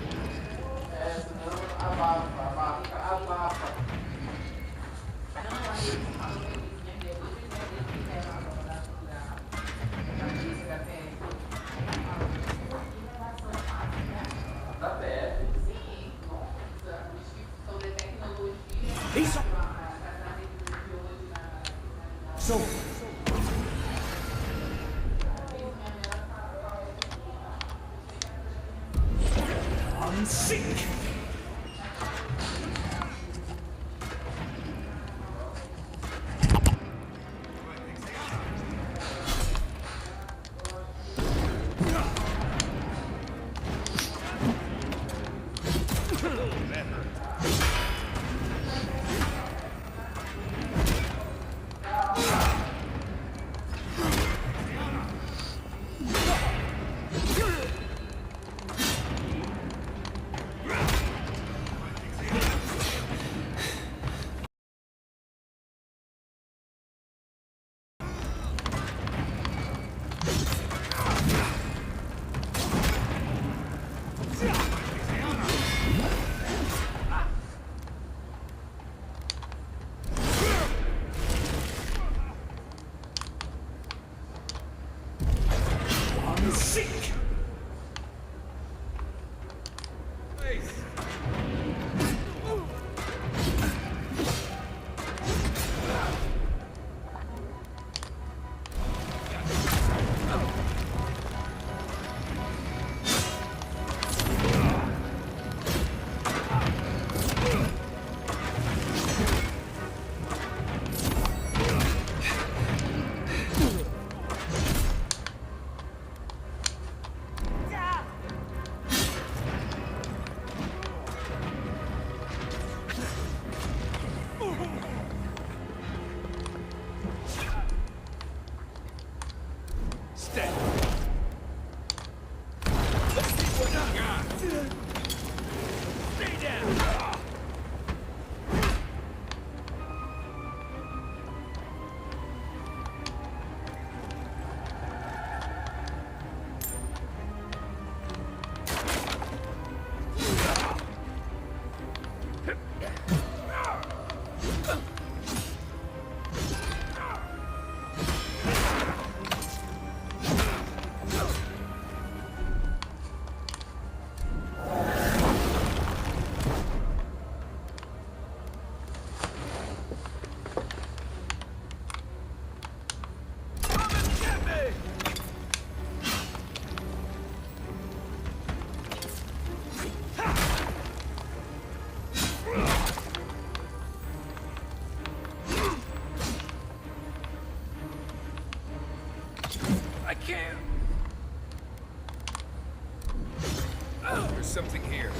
Isso! Som! Unseek! Unseek! I can't. There's something here.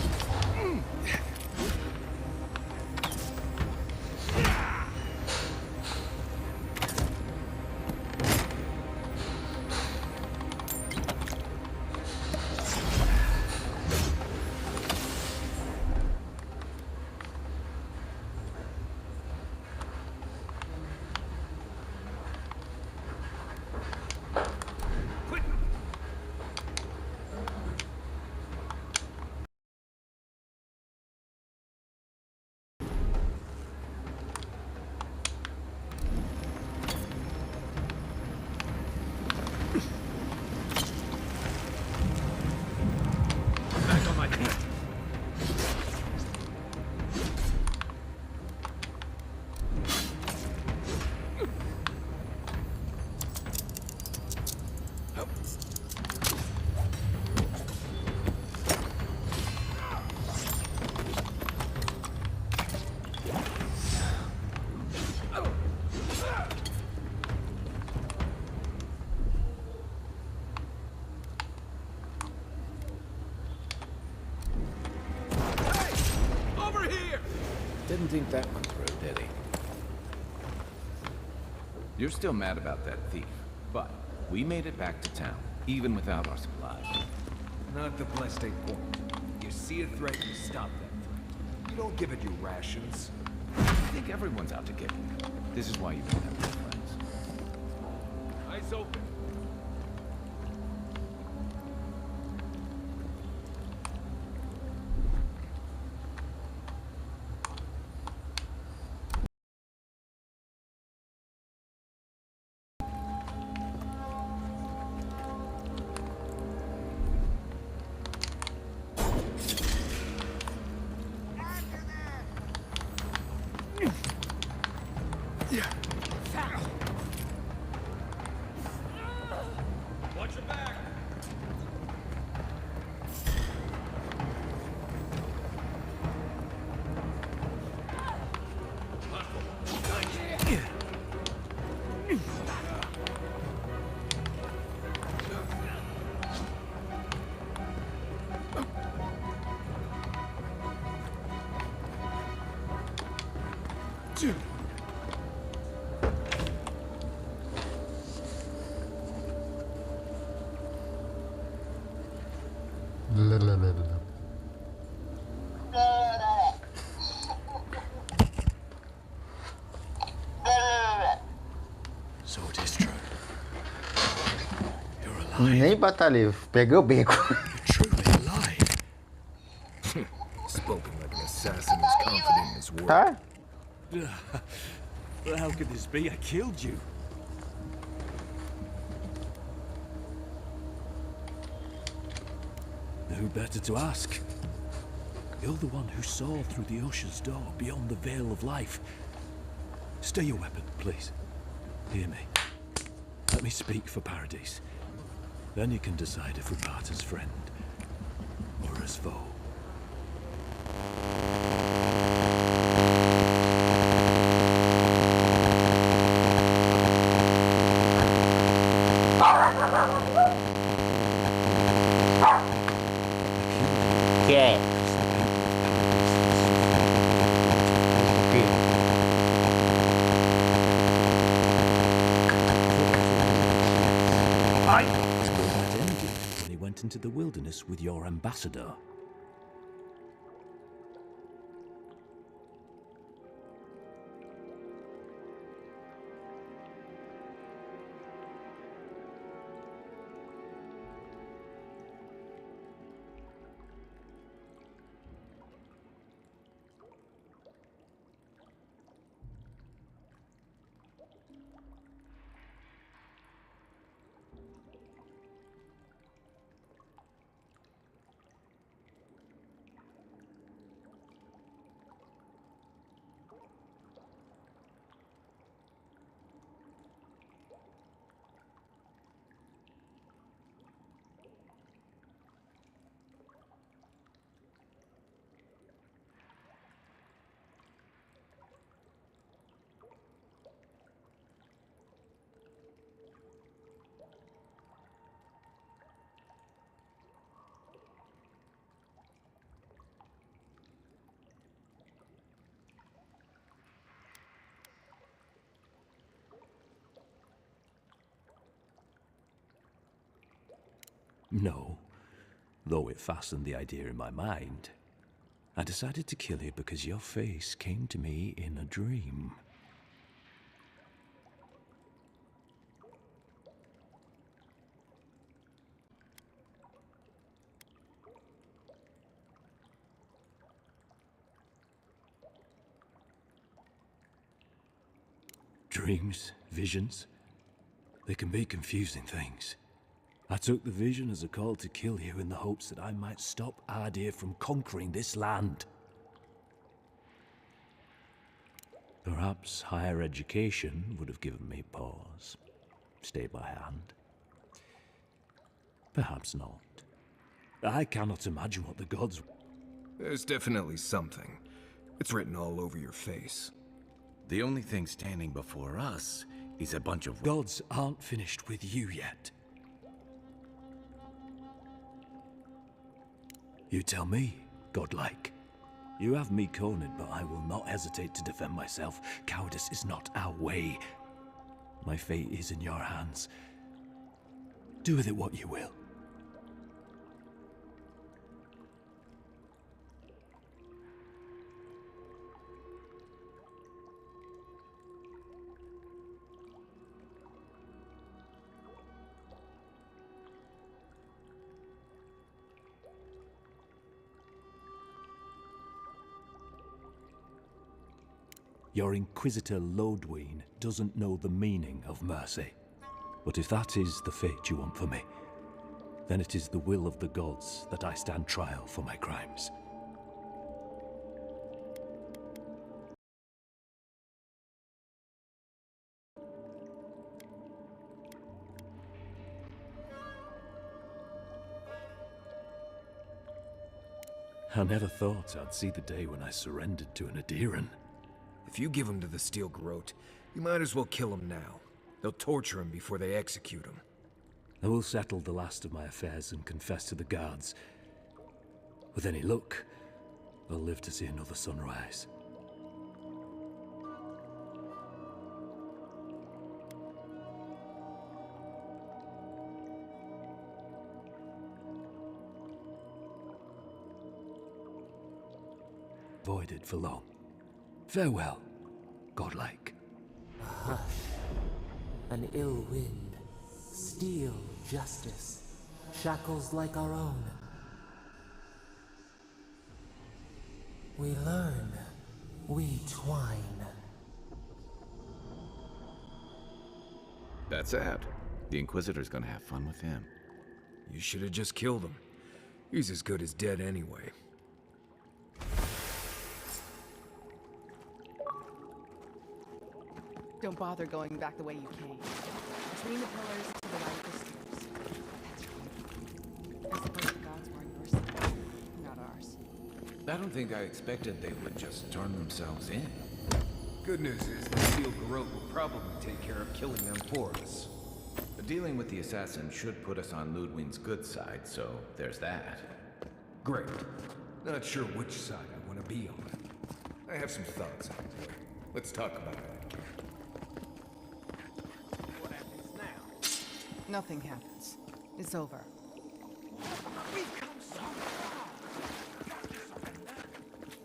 get that one through, did he? You're still mad about that thief, but we made it back to town, even without our supplies. Not the blessed eight point. You see a threat, you stop that threat. You don't give it your rations. I think everyone's out to get you. This is why you don't have any friends. Eyes open. Watch your back. So it is true. You're alive. Nem batalhei, peguei o beco. You're truly alive. Spoken like an assassin is confident in his word. Tá? Well, how could this be? I killed you. Who better to ask? You're the one who saw through the Usher's door beyond the veil of life. Stay your weapon, please. Hear me. Let me speak for Paradise. Then you can decide if we part as friend or as foe. Que é? When he went into the wilderness with your ambassador. No, though it fastened the idea in my mind. I decided to kill you because your face came to me in a dream. Dreams, visions, they can be confusing things. I took the vision as a call to kill you in the hopes that I might stop Ardea from conquering this land. Perhaps higher education would have given me pause, stayed my hand. Perhaps not. I cannot imagine what the gods... There's definitely something. It's written all over your face. The only thing standing before us is a bunch of... Gods aren't finished with you yet. You tell me, godlike. You have me cornered, but I will not hesitate to defend myself. Cowardice is not our way. My fate is in your hands. Do with it what you will. Your Inquisitor Lodwyn doesn't know the meaning of mercy. But if that is the fate you want for me, then it is the will of the gods that I stand trial for my crimes. I never thought I'd see the day when I surrendered to an Adiran. If you give him to the Steel Garrote, you might as well kill him now. They'll torture him before they execute him. I will settle the last of my affairs and confess to the guards. With any luck, I'll live to see another sunrise. Voided for long. Farewell, godlike. A hush, an ill wind, steel justice, shackles like our own. We learn, we twine. That's sad. The Inquisitor's gonna have fun with him. You should have just killed him. He's as good as dead anyway. Don't bother going back the way you came. Between the pillars to the right of the stairs. That's right. I suppose the gods were on your side, not ours. I don't think I expected they would just turn themselves in. Good news is the Steel Garrote will probably take care of killing them for us. Dealing with the assassin should put us on Ludwig's good side, so there's that. Great. Not sure which side I want to be on. I have some thoughts on it. Let's talk about it. Nothing happens. It's over. We've come so far.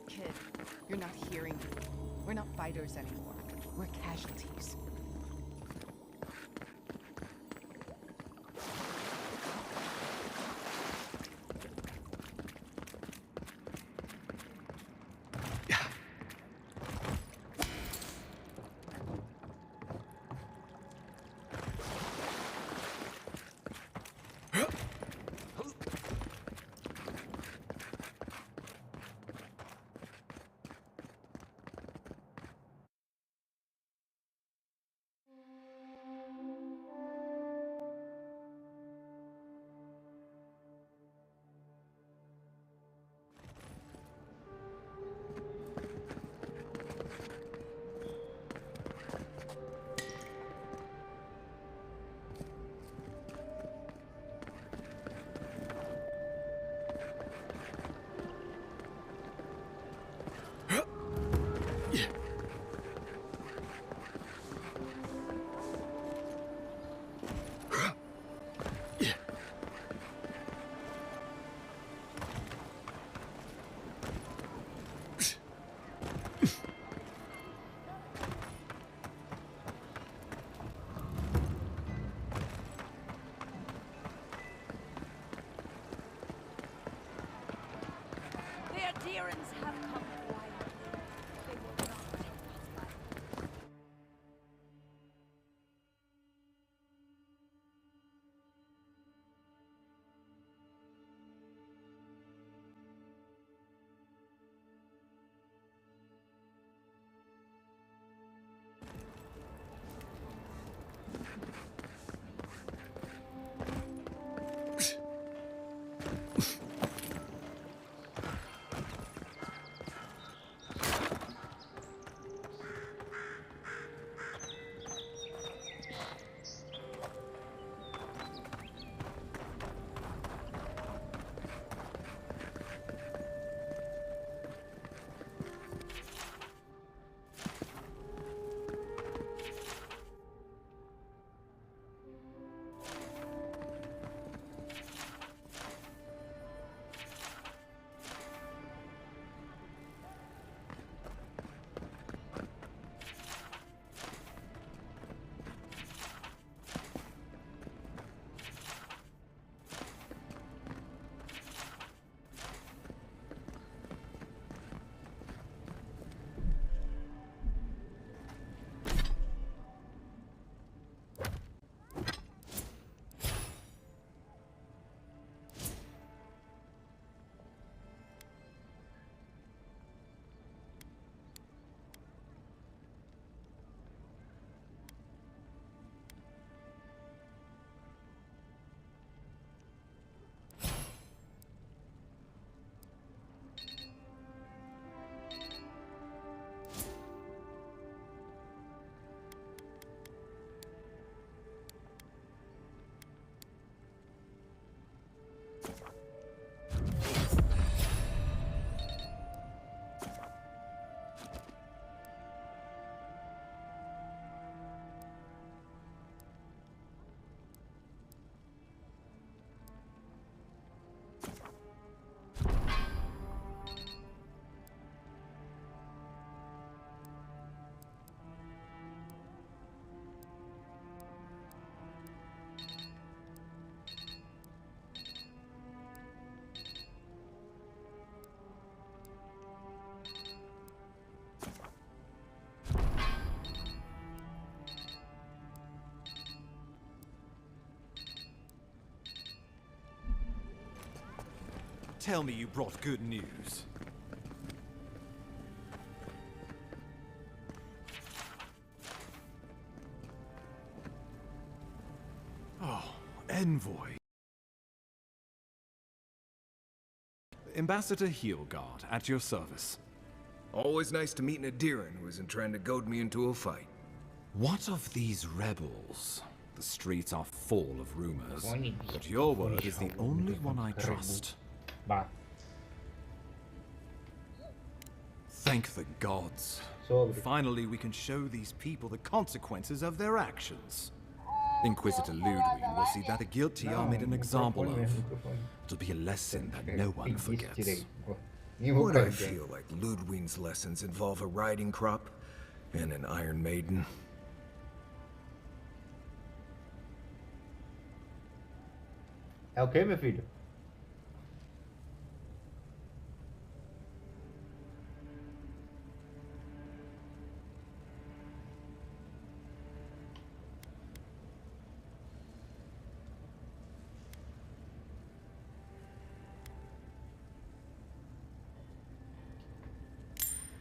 Kid, you're not hearing me. We're not fighters anymore. We're casualties. Adherents have come quietly. They will not take us back. tell me you brought good news. Oh, Envoy. Ambassador Heelguard, at your service. Always nice to meet an Adiran who isn't trying to goad me into a fight. What of these rebels? The streets are full of rumors, but your word is the only one I trust. Thank the gods. Finally, we can show these people the consequences of their actions. Inquisitor Ludwig will see that the guilty are made an example of. It'll be a lesson that no one forgets. What I feel like Ludwig's lessons involve a riding crop and an Iron Maiden. É o que, meu filho?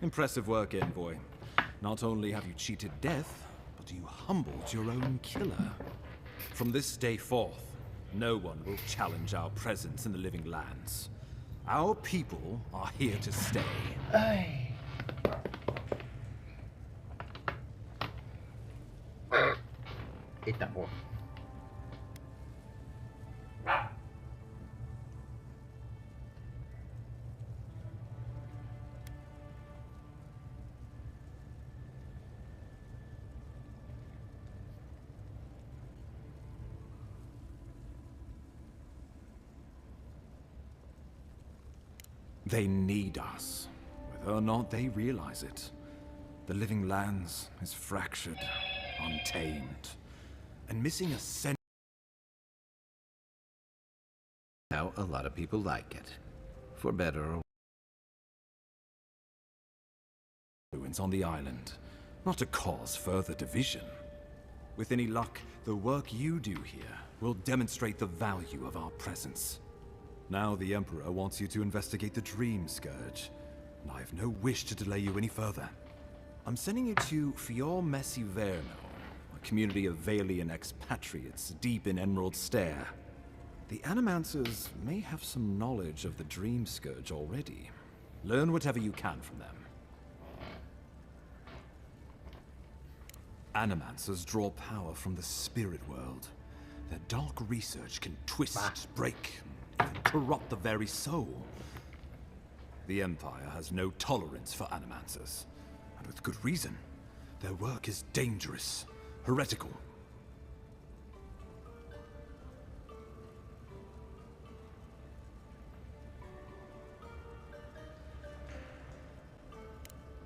Impressive work, Envoy. Not only have you cheated death, but you humbled your own killer. From this day forth, no one will challenge our presence in the living lands. Our people are here to stay. Ai. Eita, boa. They need us, whether or not they realize it. The living lands is fractured, untamed, and missing a sense. Now, a lot of people like it. For better or ruins on the island, not to cause further division. With any luck, the work you do here will demonstrate the value of our presence. Now the Emperor wants you to investigate the Dream Scourge, and I have no wish to delay you any further. I'm sending you to Fior Messiverno, a community of Valian expatriates deep in Emerald Stair. The Animancers may have some knowledge of the Dream Scourge already. Learn whatever you can from them. Animancers draw power from the spirit world. Their dark research can twist, break, even corrupt the very soul. The Empire has no tolerance for Animancers, and with good reason. Their work is dangerous, heretical.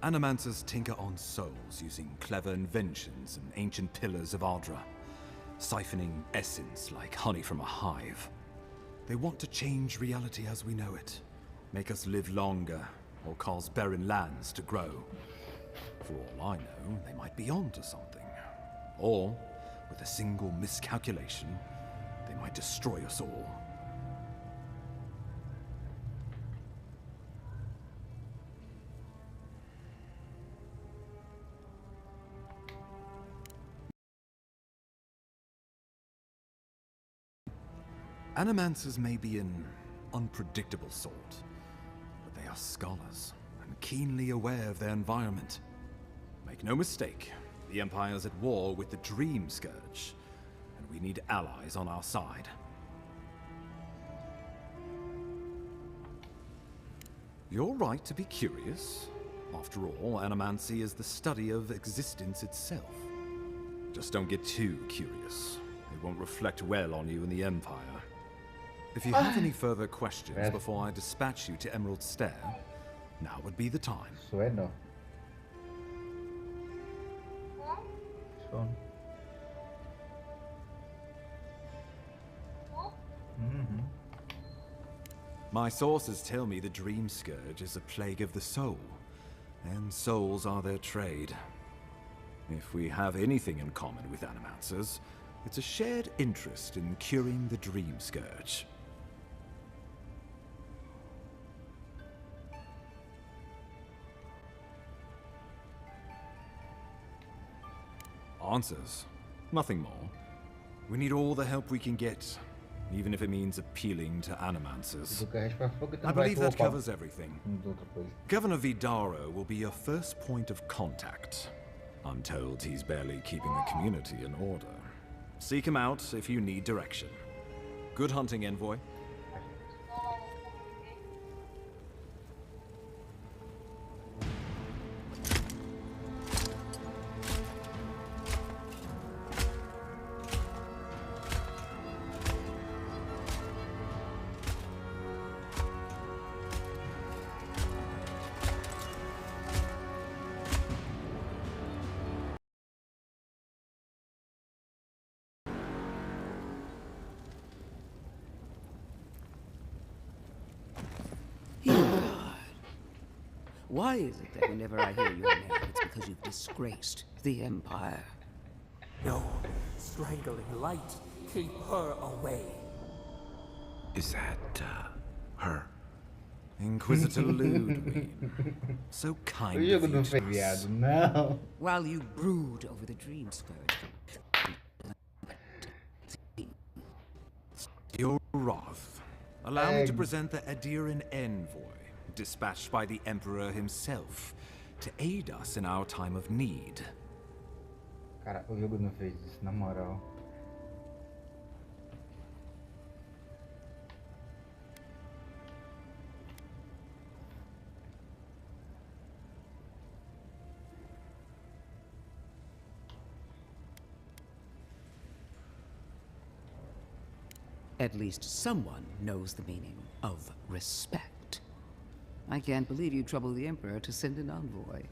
Animancers tinker on souls using clever inventions and ancient pillars of Ardra, siphoning essence like honey from a hive. They want to change reality as we know it, make us live longer, or cause barren lands to grow. For all I know, they might be onto something. Or, with a single miscalculation, they might destroy us all. Animancers may be an unpredictable sort, but they are scholars and keenly aware of their environment. Make no mistake, the Empire's at war with the Dream Scourge, and we need allies on our side. You're right to be curious. After all, Animancy is the study of existence itself. Just don't get too curious. It won't reflect well on you in the Empire. If you have any further questions before I dispatch you to Emerald Stair, now would be the time. Sueno. Son. My sources tell me the Dream Scourge is a plague of the soul, and souls are their trade. If we have anything in common with Animancers, it's a shared interest in curing the Dream Scourge. answers. Nothing more. We need all the help we can get, even if it means appealing to animancers. I believe that covers everything. Governor Vidaro will be your first point of contact. I'm told he's barely keeping the community in order. Seek him out if you need direction. Good hunting, envoy. Why is it that whenever I hear your name, it's because you've disgraced the Empire? No, strangling light. Keep her away. Is that, her? Inquisitor Ludwig. So kind of you to us. No. While you brood over the dream scourge. Your wrath. Allow me to present the Adiran envoy, dispatched by the Emperor himself, to aid us in our time of need. Cara, o jogo não fez isso, na moral. At least someone knows the meaning of respect. I can't believe you troubled the Emperor to send an envoy.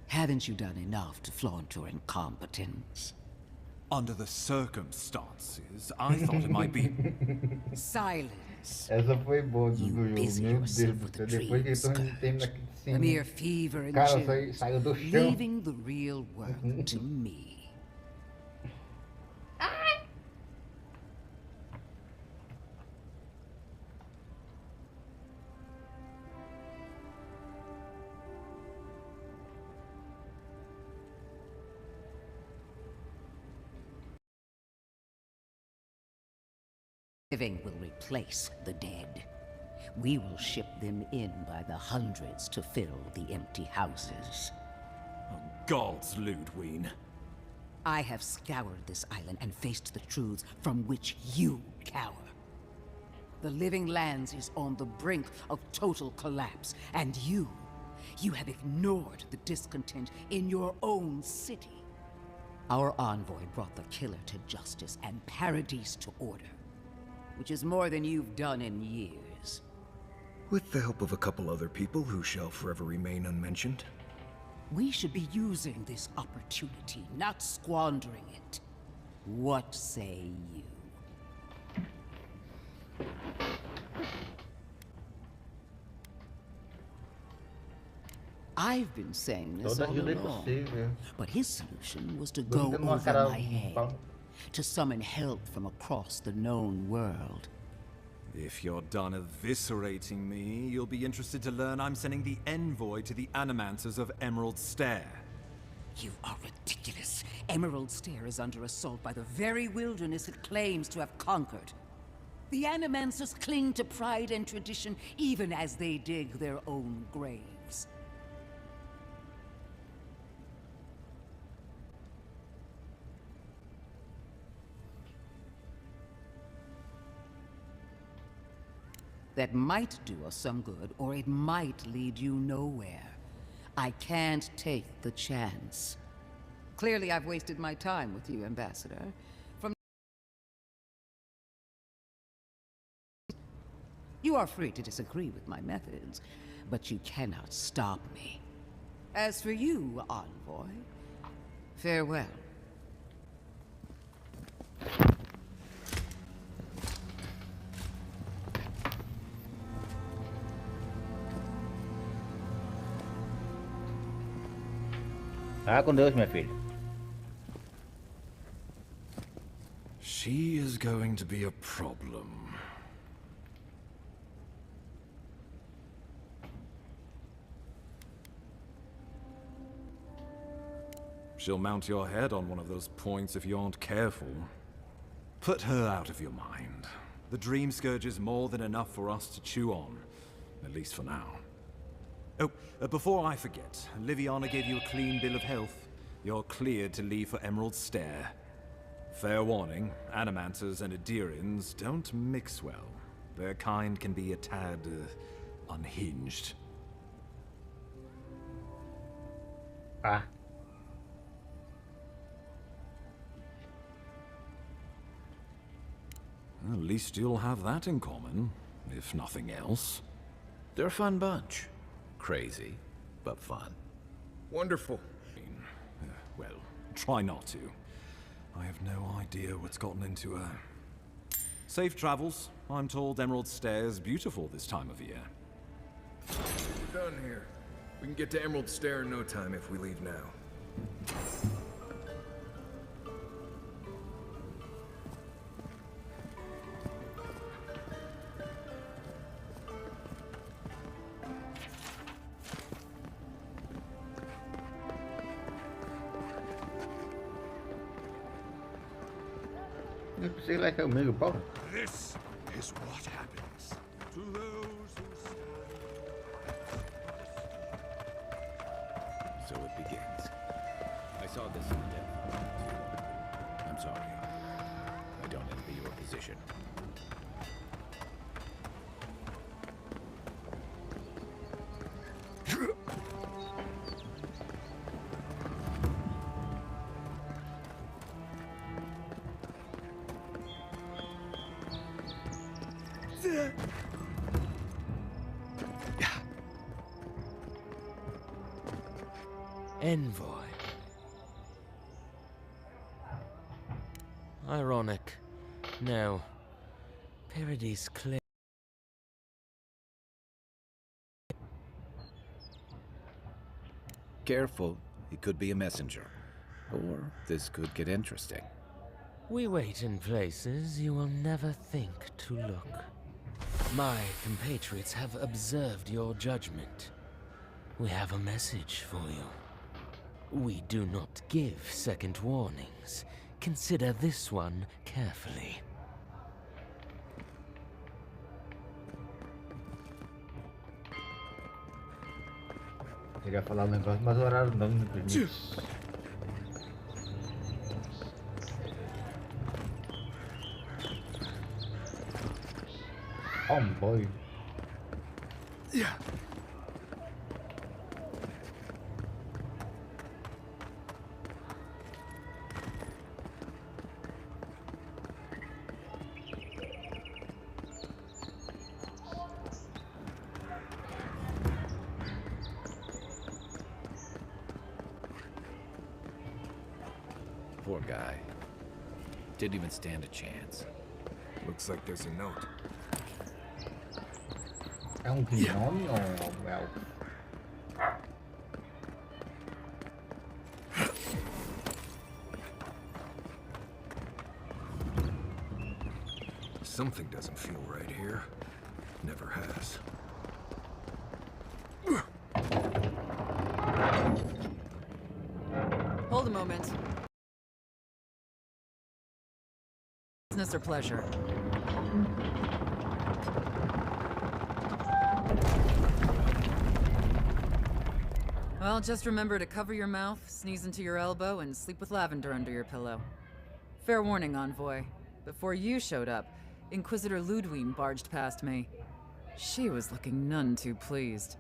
Haven't you done enough to flaunt your incompetence? Under the circumstances, I thought it might be... Silence. Essa foi boa do jogo, meu Deus do céu. Depois que estão metendo aqui de cima. A mere fever and Cara, chills, saiu do chão. leaving the real world to me. Living will replace the dead. We will ship them in by the hundreds to fill the empty houses. Oh, gods, Ludwig. I have scoured this island and faced the truths from which you cower. The Living Lands is on the brink of total collapse, and you have ignored the discontent in your own city. Our envoy brought the killer to justice and Paradise to order, which is more than you've done in years. With the help of a couple other people who shall forever remain unmentioned. We should be using this opportunity, not squandering it. What say you? I've been saying this all along, but his solution was to go over my head, to summon help from across the known world. If you're done eviscerating me, you'll be interested to learn I'm sending the envoy to the Animancers of Emerald Stair. You are ridiculous. Emerald Stair is under assault by the very wilderness it claims to have conquered. The Animancers cling to pride and tradition even as they dig their own graves. That might do us some good, or it might lead you nowhere. I can't take the chance. Clearly, I've wasted my time with you, Ambassador. You are free to disagree with my methods, but you cannot stop me. As for you, envoy, farewell. Ah, com Deus, minha filha. She is going to be a problem. She'll mount your head on one of those points if you aren't careful. Put her out of your mind. The Dream Scourge is more than enough for us to chew on, at least for now. Oh, before I forget, Liviana gave you a clean bill of health. You're cleared to leave for Emerald Stair. Fair warning, Animanters and Adirians don't mix well. Their kind can be a tad, unhinged. Ah. At least you'll have that in common, if nothing else. They're a fun bunch. Crazy, but fun. Wonderful. Well, try not to. I have no idea what's gotten into her. Safe travels. I'm told Emerald Stair's beautiful this time of year. We're done here. We can get to Emerald Stair in no time if we leave now. Eu pensei lá que é o meio pau. This is what happens to those who stand. So it begins. I saw this in death. I'm sorry. I don't envy your position. Envoy. Ironic. No. Paradis clear. Careful, he could be a messenger. Or this could get interesting. We wait in places you will never think to look. My compatriots have observed your judgment. We have a message for you. We do not give second warnings. Consider this one carefully. Queria falar um negócio, mas o horário não me permite. Oh boy. Yeah. Poor guy. Didn't even stand a chance. Looks like there's a note. É um gnome ou um elfo? Something doesn't feel right here. Never has. Hold a moment. Business or pleasure? Well, just remember to cover your mouth, sneeze into your elbow, and sleep with lavender under your pillow. Fair warning, Envoy. Before you showed up, Inquisitor Ludwig barged past me. She was looking none too pleased.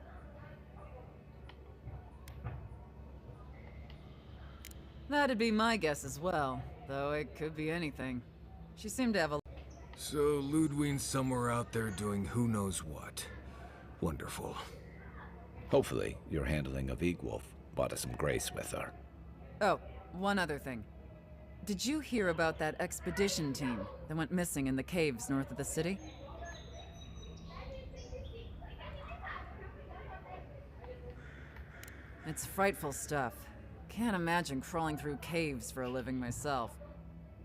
That'd be my guess as well, though it could be anything. She seemed to have a... So Ludwig's somewhere out there doing who knows what. Wonderful. Hopefully, your handling of Egwolf brought us some grace with her. Oh, one other thing. Did you hear about that expedition team that went missing in the caves north of the city? It's frightful stuff. Can't imagine crawling through caves for a living myself.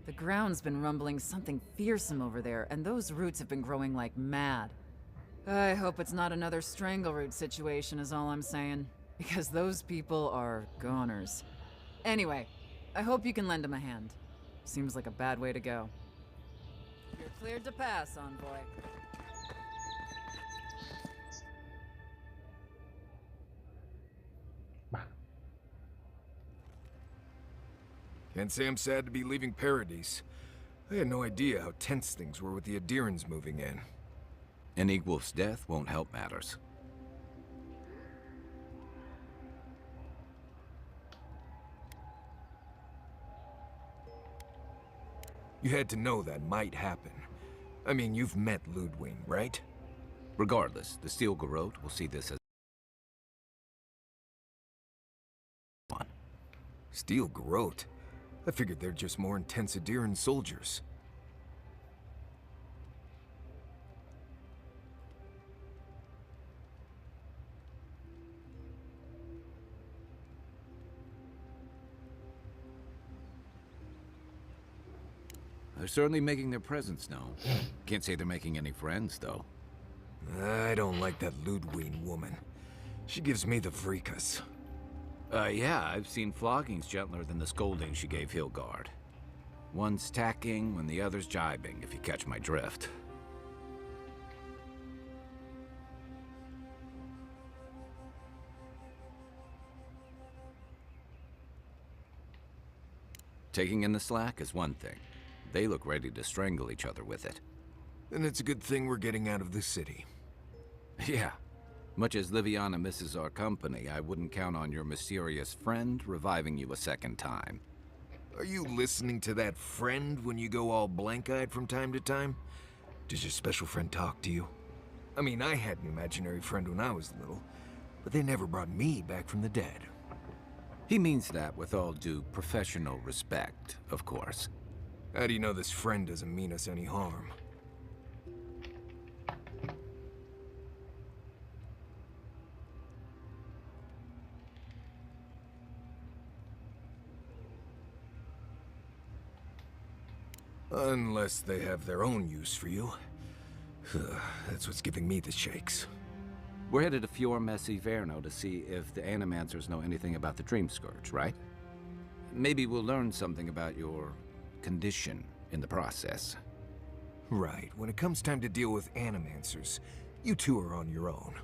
The ground's been rumbling something fearsome over there, and those roots have been growing like mad. I hope it's not another strangleroot situation is all I'm saying, because those people are goners. Anyway, I hope you can lend him a hand. Seems like a bad way to go. You're cleared to pass, Envoy. Can't say I'm sad to be leaving Paradise. I had no idea how tense things were with the Adirans moving in. An Eagwolf's death won't help matters. You had to know that might happen. I mean, you've met Ludwig, right? Regardless, the Steel Garrote will see this as one. Steel Garrote? I figured they're just more intense Adiran soldiers. They're certainly making their presence known. Can't say they're making any friends, though. I don't like that Ludwig woman. She gives me the freakus. Yeah, I've seen floggings gentler than the scolding she gave Hilgard. One's tacking when the other's jibing, if you catch my drift. Taking in the slack is one thing. They look ready to strangle each other with it. And it's a good thing we're getting out of the city. Yeah. Much as Liviana misses our company, I wouldn't count on your mysterious friend reviving you a second time. Are you listening to that friend when you go all blank-eyed from time to time? Does your special friend talk to you? I mean, I had an imaginary friend when I was little, but they never brought me back from the dead. He means that with all due professional respect, of course. How do you know this friend doesn't mean us any harm? Unless they have their own use for you. That's what's giving me the shakes. We're headed to Fior Messi Verno to see if the Animancers know anything about the Dream Scourge, right? Maybe we'll learn something about your condition in the process. Right. When it comes time to deal with Animancers, you two are on your own.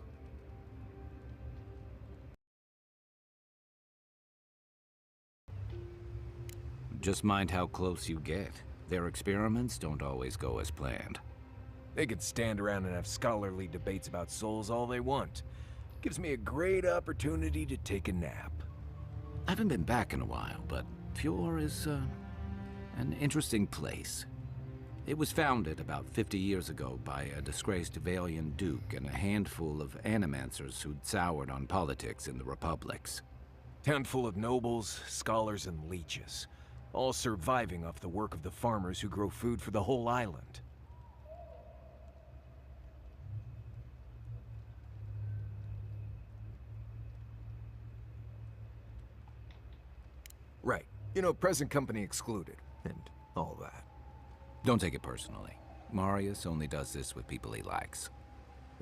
Just mind how close you get. Their experiments don't always go as planned. They could stand around and have scholarly debates about souls all they want. Gives me a great opportunity to take a nap. I haven't been back in a while, but Fior is, an interesting place. It was founded about 50 years ago by a disgraced Valian duke and a handful of Animancers who'd soured on politics in the republics. Town full of nobles, scholars, and leeches. All surviving off the work of the farmers who grow food for the whole island. Right. You know, present company excluded, and all that. Don't take it personally. Marius only does this with people he likes.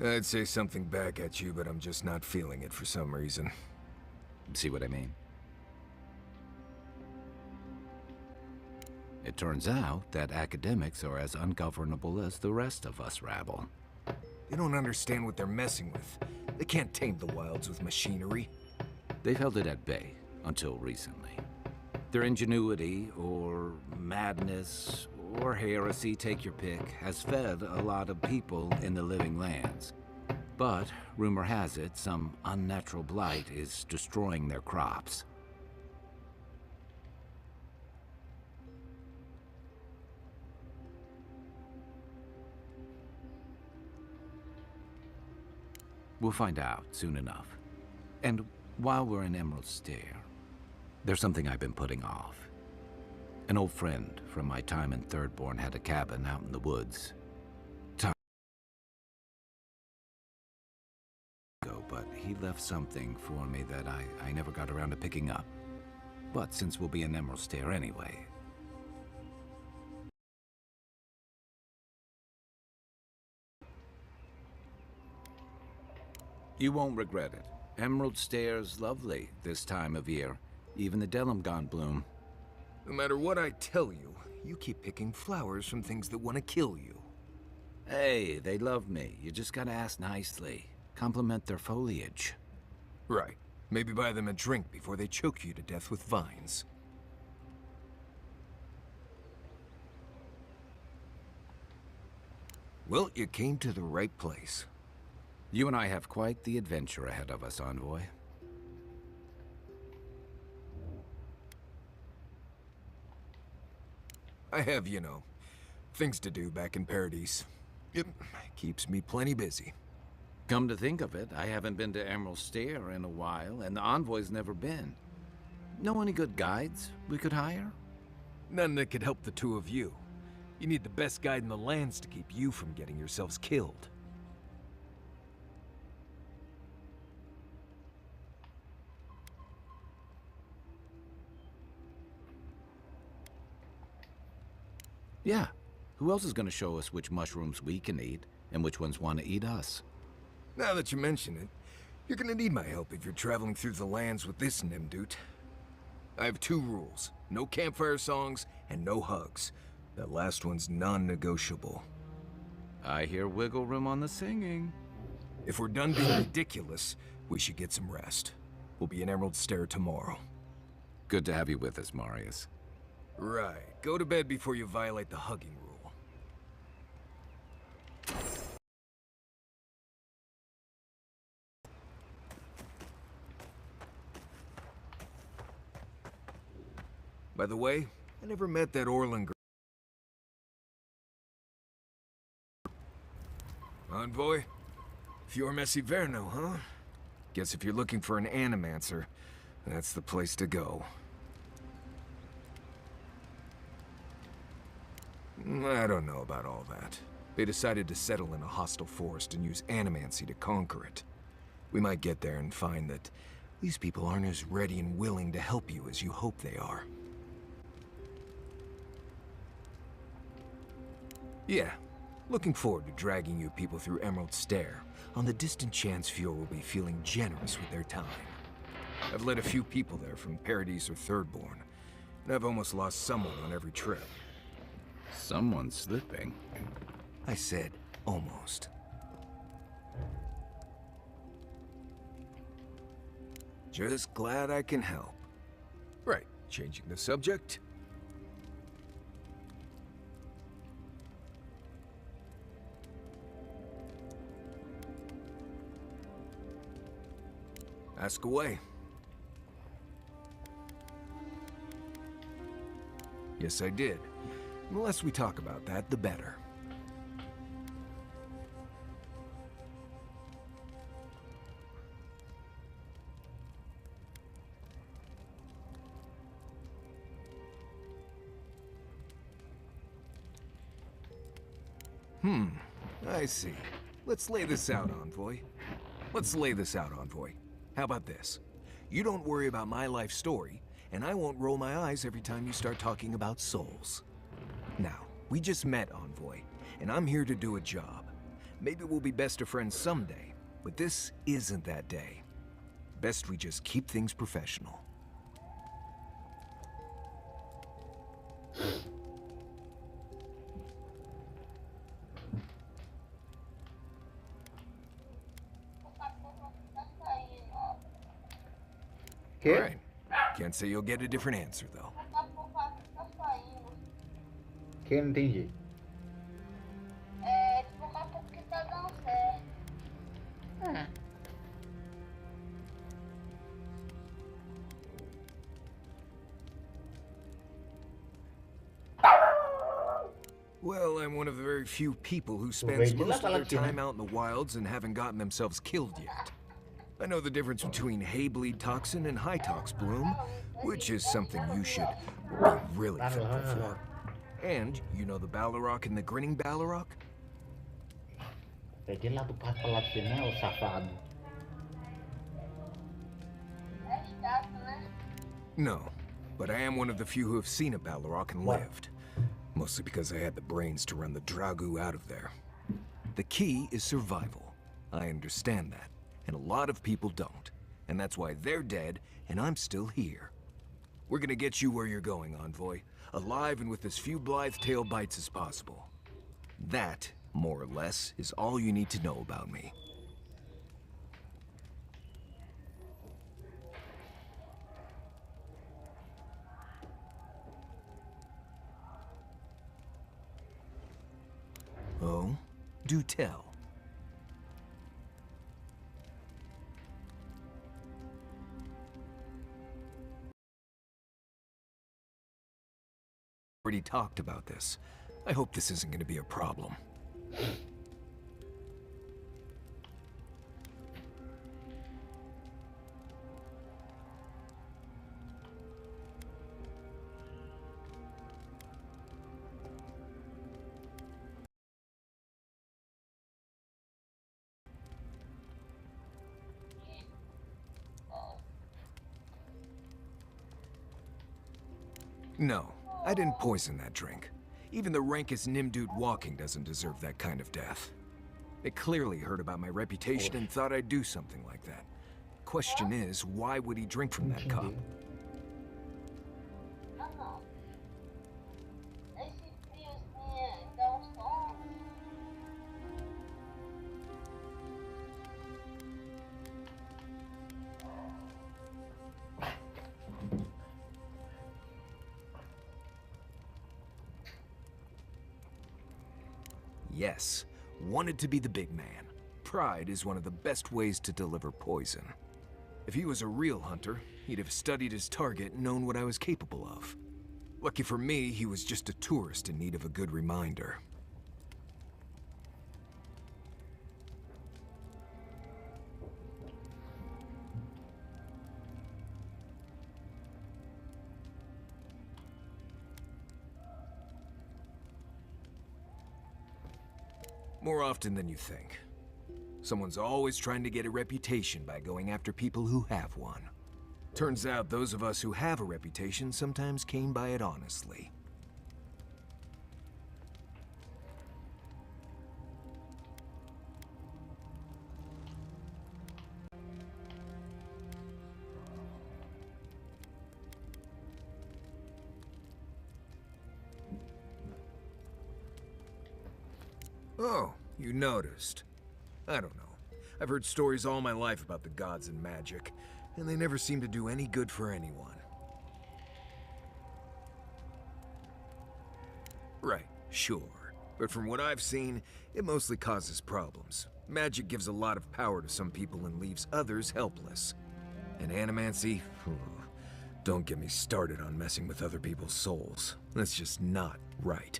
I'd say something back at you, but I'm just not feeling it for some reason. See what I mean? It turns out that academics are as ungovernable as the rest of us rabble. They don't understand what they're messing with. They can't tame the wilds with machinery. They've held it at bay, until recently. Their ingenuity, or madness, or heresy, take your pick, has fed a lot of people in the living lands. But, rumor has it, some unnatural blight is destroying their crops. We'll find out soon enough. And while we're in Emerald Stair, there's something I've been putting off. An old friend from my time in Thirdborn had a cabin out in the woods. Time ago, but he left something for me that I never got around to picking up. But since we'll be in Emerald Stair anyway, you won't regret it. Emerald Stair's lovely this time of year. Even the Delumgon bloom. No matter what I tell you, you keep picking flowers from things that want to kill you. Hey, they love me. You just gotta ask nicely. Compliment their foliage. Right. Maybe buy them a drink before they choke you to death with vines. Well, you came to the right place. You and I have quite the adventure ahead of us, Envoy. I have, you know, things to do back in Paradise. It keeps me plenty busy. Come to think of it, I haven't been to Emerald Stair in a while, and the Envoy's never been. Know any good guides we could hire? None that could help the two of you. You need the best guide in the lands to keep you from getting yourselves killed. Yeah. Who else is gonna show us which mushrooms we can eat, and which ones want to eat us? Now that you mention it, you're gonna need my help if you're traveling through the lands with this Nimdut. I have 2 rules. No campfire songs, and no hugs. That last one's non-negotiable. I hear wiggle room on the singing. If we're done being ridiculous, we should get some rest. We'll be in Emerald Stair tomorrow. Good to have you with us, Marius. Right. Go to bed before you violate the hugging rule. By the way, I never met that Orlan girl. Envoy? Fior Messiverno, huh? Guess if you're looking for an animancer, that's the place to go. I don't know about all that. They decided to settle in a hostile forest and use animancy to conquer it. We might get there and find that these people aren't as ready and willing to help you as you hope they are. Yeah, looking forward to dragging you people through Emerald Stair, on the distant chance Fior will be feeling generous with their time. I've led a few people there from Paradise or Thirdborn, and I've almost lost someone on every trip. Someone's slipping. I said almost. Just glad I can help. Right, changing the subject. Ask away. Yes, I did. The less we talk about that, the better. I see. Let's lay this out, Envoy. How about this? You don't worry about my life story, and I won't roll my eyes every time you start talking about souls. Now, we just met, Envoy, and I'm here to do a job. Maybe we'll be best of friends someday, but this isn't that day. Best we just keep things professional. Okay. All right. Can't say you'll get a different answer, though. Que eu não entendi. É, desfocar porque tá dando certo. Well, I'm one of the very few people who spends most of their time out in the wilds and haven't gotten themselves killed yet. I know the difference between hay-bleed toxin and high-tox bloom, which is something you should be really thankful for. And you know the Balrog and the grinning Balrog? Peguei lá do pato pra lá de você, né, ô safado? É chato, né? No, but I am one of the few who have seen a Balrog and lived. Mostly because I had the brains to run the Dragu out of there. The key is survival. I understand that, and a lot of people don't. And that's why they're dead, and I'm still here. We're gonna get you where you're going, Envoy. Alive and with as few blithe tail bites as possible. That, more or less, is all you need to know about me. Oh? Do tell. Already talked about this. I hope this isn't going to be a problem. No, I didn't poison that drink. Even the rankest Nimdude walking doesn't deserve that kind of death. They clearly heard about my reputation and thought I'd do something like that. Question is, why would he drink from that cup? Yes, wanted to be the big man. Pride is one of the best ways to deliver poison. If he was a real hunter, he'd have studied his target and known what I was capable of. Lucky for me, he was just a tourist in need of a good reminder. More often than you think. Someone's always trying to get a reputation by going after people who have one. Turns out those of us who have a reputation sometimes came by it honestly. Oh, you noticed. I don't know. I've heard stories all my life about the gods and magic, and they never seem to do any good for anyone. Right, sure. But from what I've seen, it mostly causes problems. Magic gives a lot of power to some people and leaves others helpless. And animancy? Don't get me started on messing with other people's souls. That's just not right.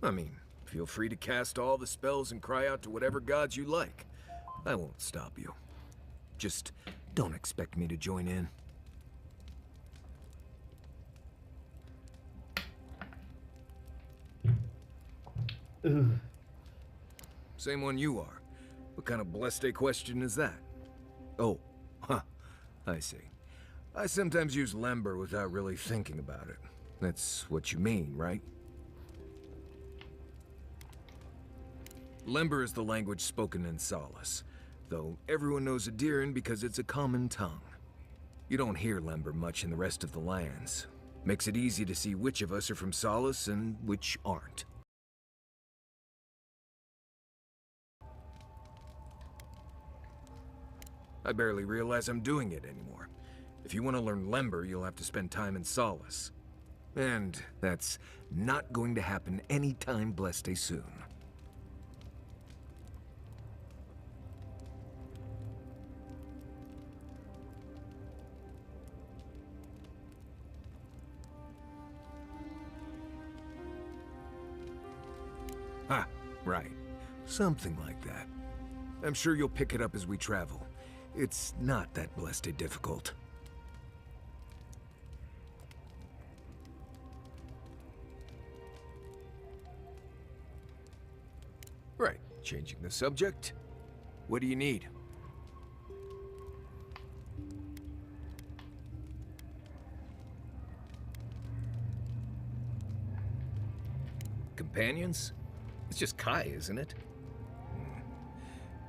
I mean, feel free to cast all the spells and cry out to whatever gods you like. I won't stop you. Just don't expect me to join in. Same one you are. What kind of blessed question is that? Oh, I see. I sometimes use Lember without really thinking about it. That's what you mean, right? Lember is the language spoken in Solace, though everyone knows Adiran because it's a common tongue. You don't hear Lember much in the rest of the lands. Makes it easy to see which of us are from Solace and which aren't. I barely realize I'm doing it anymore. If you want to learn Lember, you'll have to spend time in Solace. And that's not going to happen anytime blessed soon. Ah, right. Something like that. I'm sure you'll pick it up as we travel. It's not that blessed difficult. Right, changing the subject. What do you need? Companions? It's just Kai, isn't it?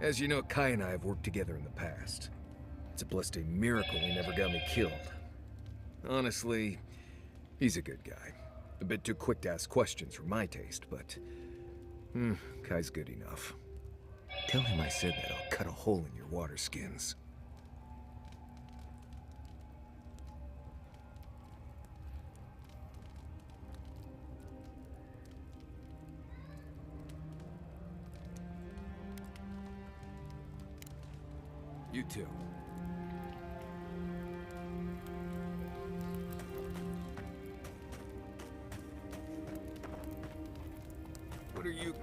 As you know, Kai and I have worked together in the past. It's a blessed miracle he never got me killed. Honestly, he's a good guy. A bit too quick to ask questions for my taste, but... Kai's good enough. Tell him I said that I'll cut a hole in your water skins. You too. What are you...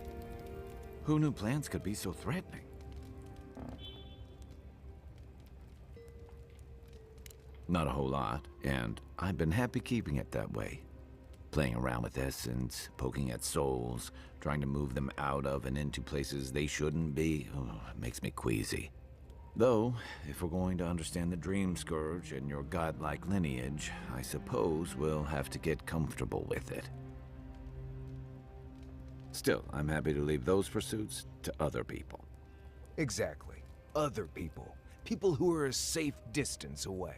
Who knew plants could be so threatening? Not a whole lot, and I've been happy keeping it that way. Playing around with essence, poking at souls, trying to move them out of and into places they shouldn't be, it makes me queasy. Though, if we're going to understand the Dream Scourge and your godlike lineage, I suppose we'll have to get comfortable with it. Still, I'm happy to leave those pursuits to other people. Exactly. Other people. People who are a safe distance away.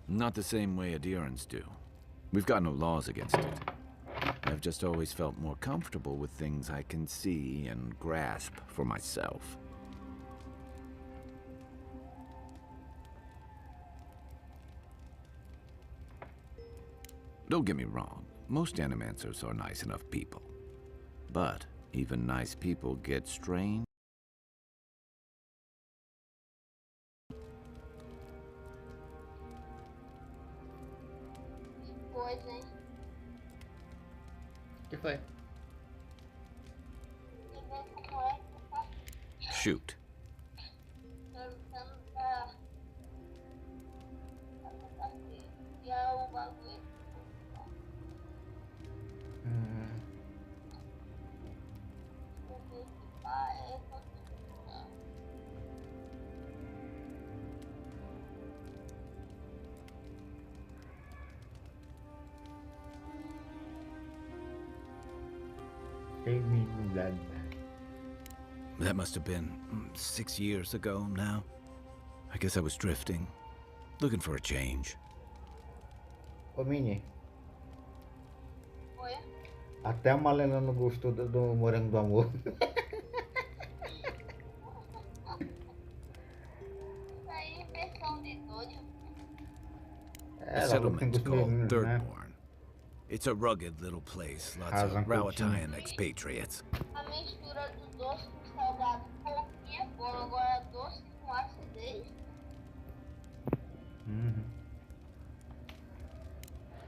Not the same way adherents do. We've got no laws against it. I've just always felt more comfortable with things I can see and grasp for myself. Don't get me wrong, most animancers are nice enough people. But even nice people get strained. Que foi? Shoot. That must have been 6 years ago now. I guess I was drifting, looking for a change. Ô Mini, Oi? até a Malena não gostou do morango do amor. Isso aí é versão de doido. A settlement called Thirdborn. It's a rugged little place, lots of Rowatayan expatriates. A mistura do doce com salgado pouquinho é bom, agora doce com acidez.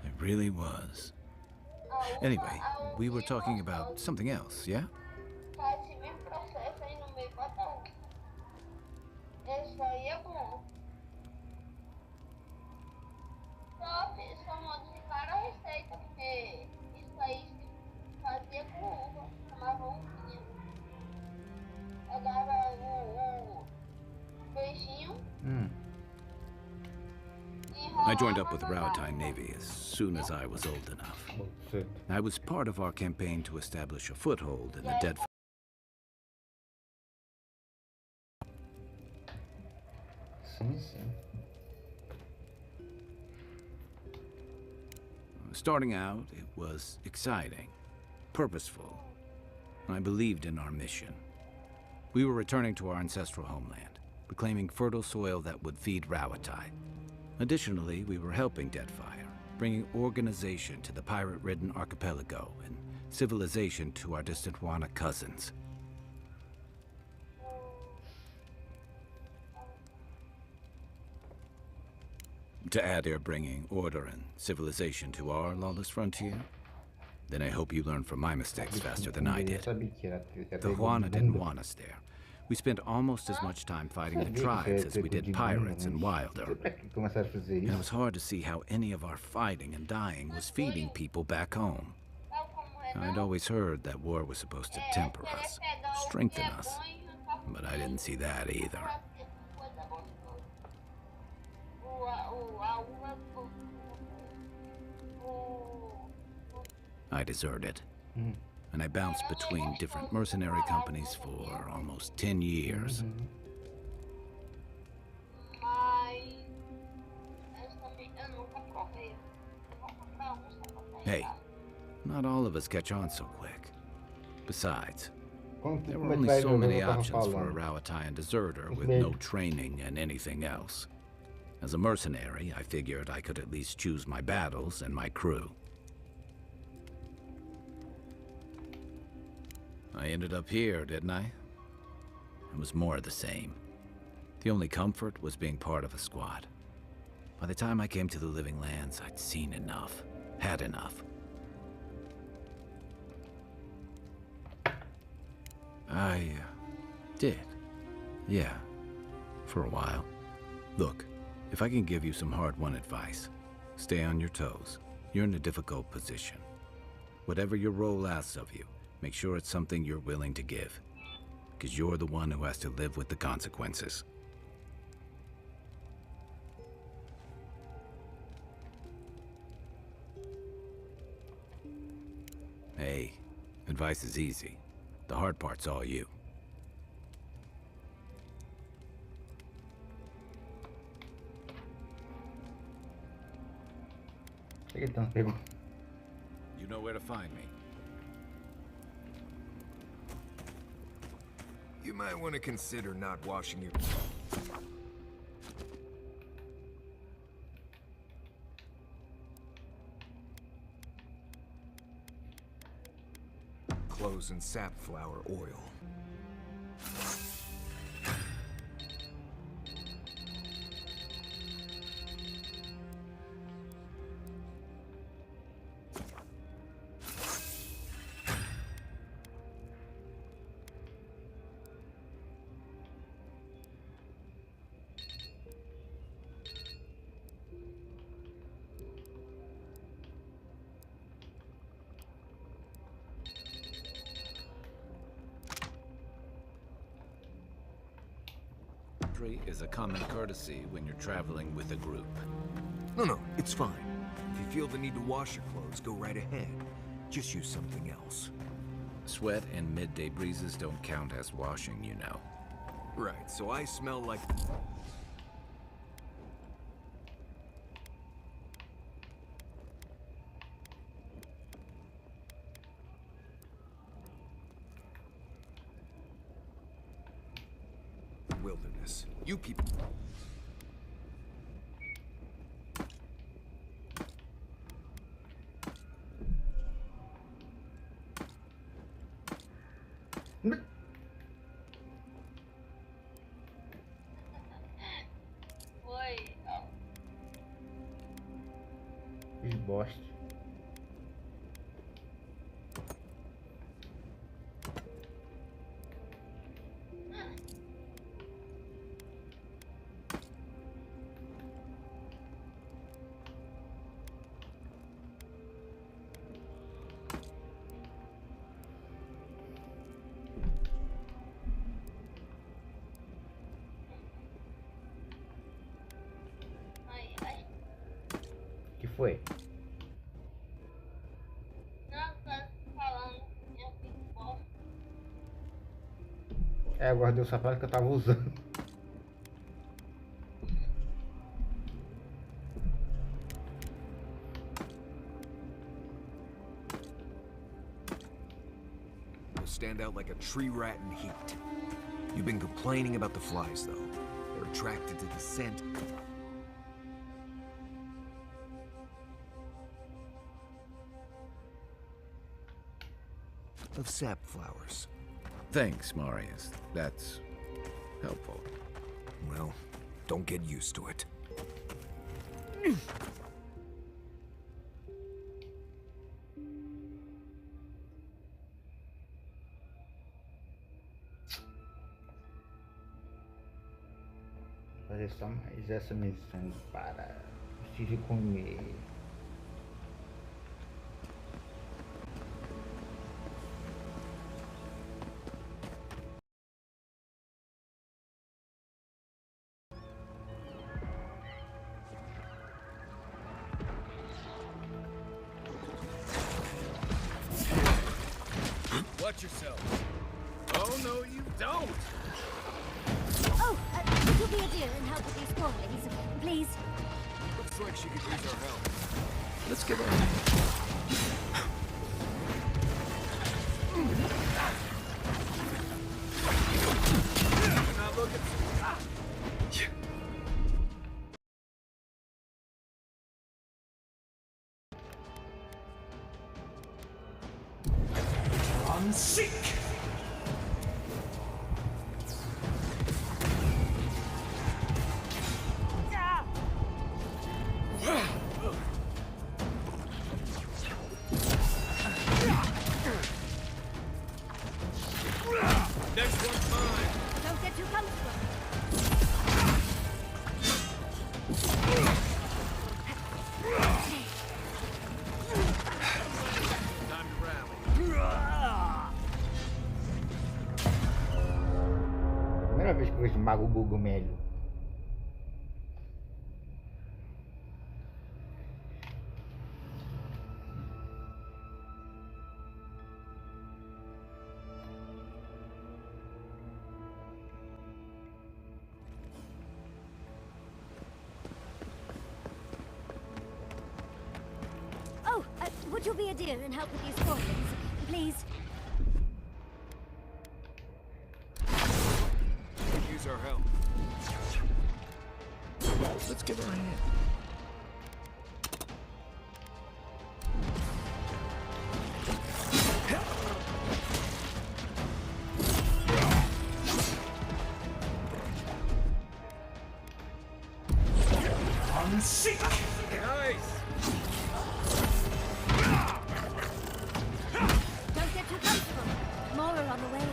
It really was. Anyway, we were talking about something else, yeah? Faz esse mesmo processo aí no meio, bota um. Isso aí é bom. Só modificaram a receita, porque isso aí se fazia com uva, chamava uvinha. Pegava o beijinho. I joined up with the Rowatayan Navy as soon as I was old enough. I was part of our campaign to establish a foothold in the dead. Starting out, it was exciting, purposeful. I believed in our mission. We were returning to our ancestral homeland, reclaiming fertile soil that would feed Rawatai. Additionally, we were helping Deadfire, bringing organization to the pirate-ridden archipelago and civilization to our distant Wana cousins. To add, you're bringing order and civilization to our lawless frontier? Then I hope you learn from my mistakes faster than I did. The Wana didn't want us there. We spent almost as much time fighting the tribes as we did pirates and Wilder. And it was hard to see how any of our fighting and dying was feeding people back home. I'd always heard that war was supposed to temper us, strengthen us, but I didn't see that either. I deserted, and I bounced between different mercenary companies for almost 10 years. Hey, not all of us catch on so quick. Besides, there were only so many options for a Rowatayan deserter with no training and anything else. As a mercenary, I figured I could at least choose my battles and my crew. I ended up here, didn't I? It was more of the same. The only comfort was being part of a squad. By the time I came to the Living Lands, I'd seen enough, had enough. I did. Yeah, for a while. Look, if I can give you some hard-won advice, stay on your toes. You're in a difficult position. Whatever your role asks of you, make sure it's something you're willing to give, because you're the one who has to live with the consequences. Hey, advice is easy. The hard part's all you. You know where to find me. You might want to consider not washing your clothes in safflower oil. Is a common courtesy when you're traveling with a group. No, it's fine. If you feel the need to wash your clothes, go right ahead. Just use something else. Sweat and midday breezes don't count as washing, you know. Right, so I smell like... wilderness. You keep... Fiz bosta. Que foi? É, eu guardei o sapato que eu tava usando. You'll stand out like a tree rat in heat. You've been complaining about the flies, though. They're attracted to the scent. Of sap flowers. Thanks, Marius. That's helpful. Well, don't get used to it. fazer só mais essa missão para preciso comer. Watch yourself. Oh, no, you don't! Oh, would you be a dear and help with these poor ladies, please? Looks like she could use our help. Let's give her a hand. You're not looking Unseek! Next one's mine. Don't get too comfortable. Time to rally. Primeira vez que eu vejo Mago Gugumelo. Oh, would you be a dear and help with these poor ladies, please? Could use our help. Let's give her a hand. Unseek! Nice! Don't get too comfortable. More are on the way.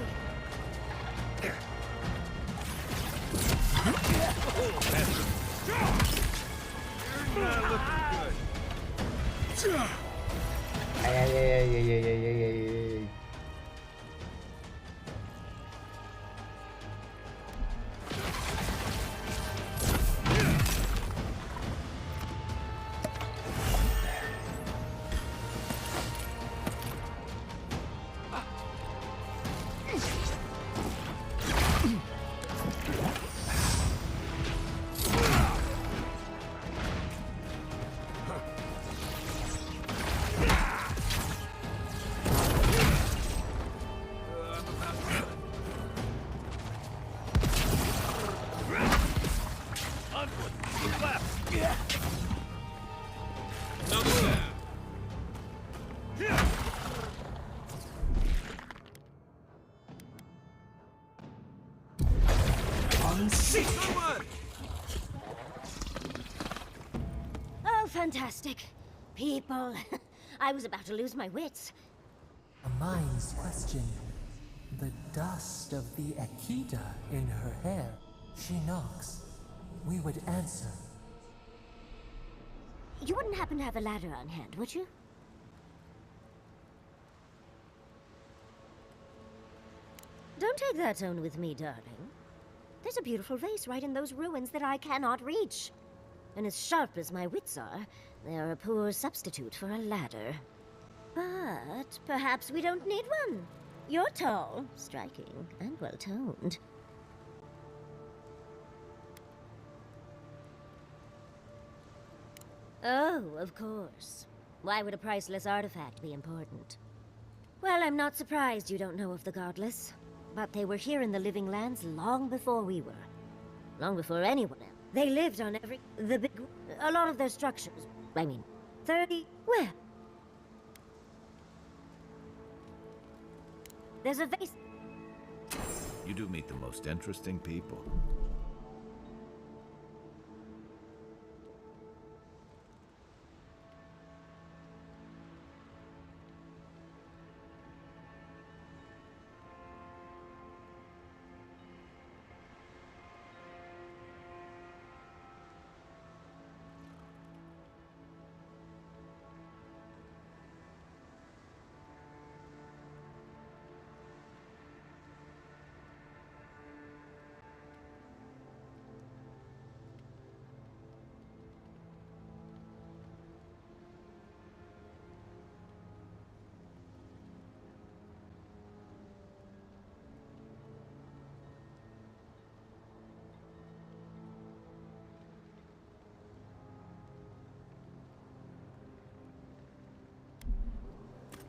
You're not looking good. Ai, ai, ai, ai, ai, ai, ai, ai, ai. Unseek! Oh, fantastic. People. I was about to lose my wits. A mind's question. The dust of the Akita in her hair. She knocks. We would answer. You wouldn't happen to have a ladder on hand, would you? Don't take that tone with me, darling. There's a beautiful vase right in those ruins that I cannot reach. And as sharp as my wits are, they are a poor substitute for a ladder. But perhaps we don't need one. You're tall, striking, and well-toned. Oh, of course. Why would a priceless artifact be important? Well, I'm not surprised you don't know of the Godless. But they were here in the Living Lands long before we were. Long before anyone else. They lived on a lot of their structures. I mean, 30... Well... There's a vase... You do meet the most interesting people.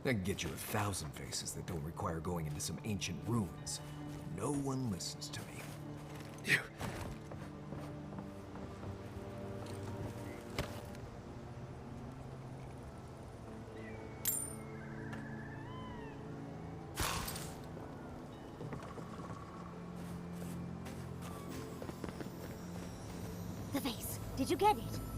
I can get you 1,000 faces that don't require going into some ancient ruins. No one listens to me. The vase. Did you get it?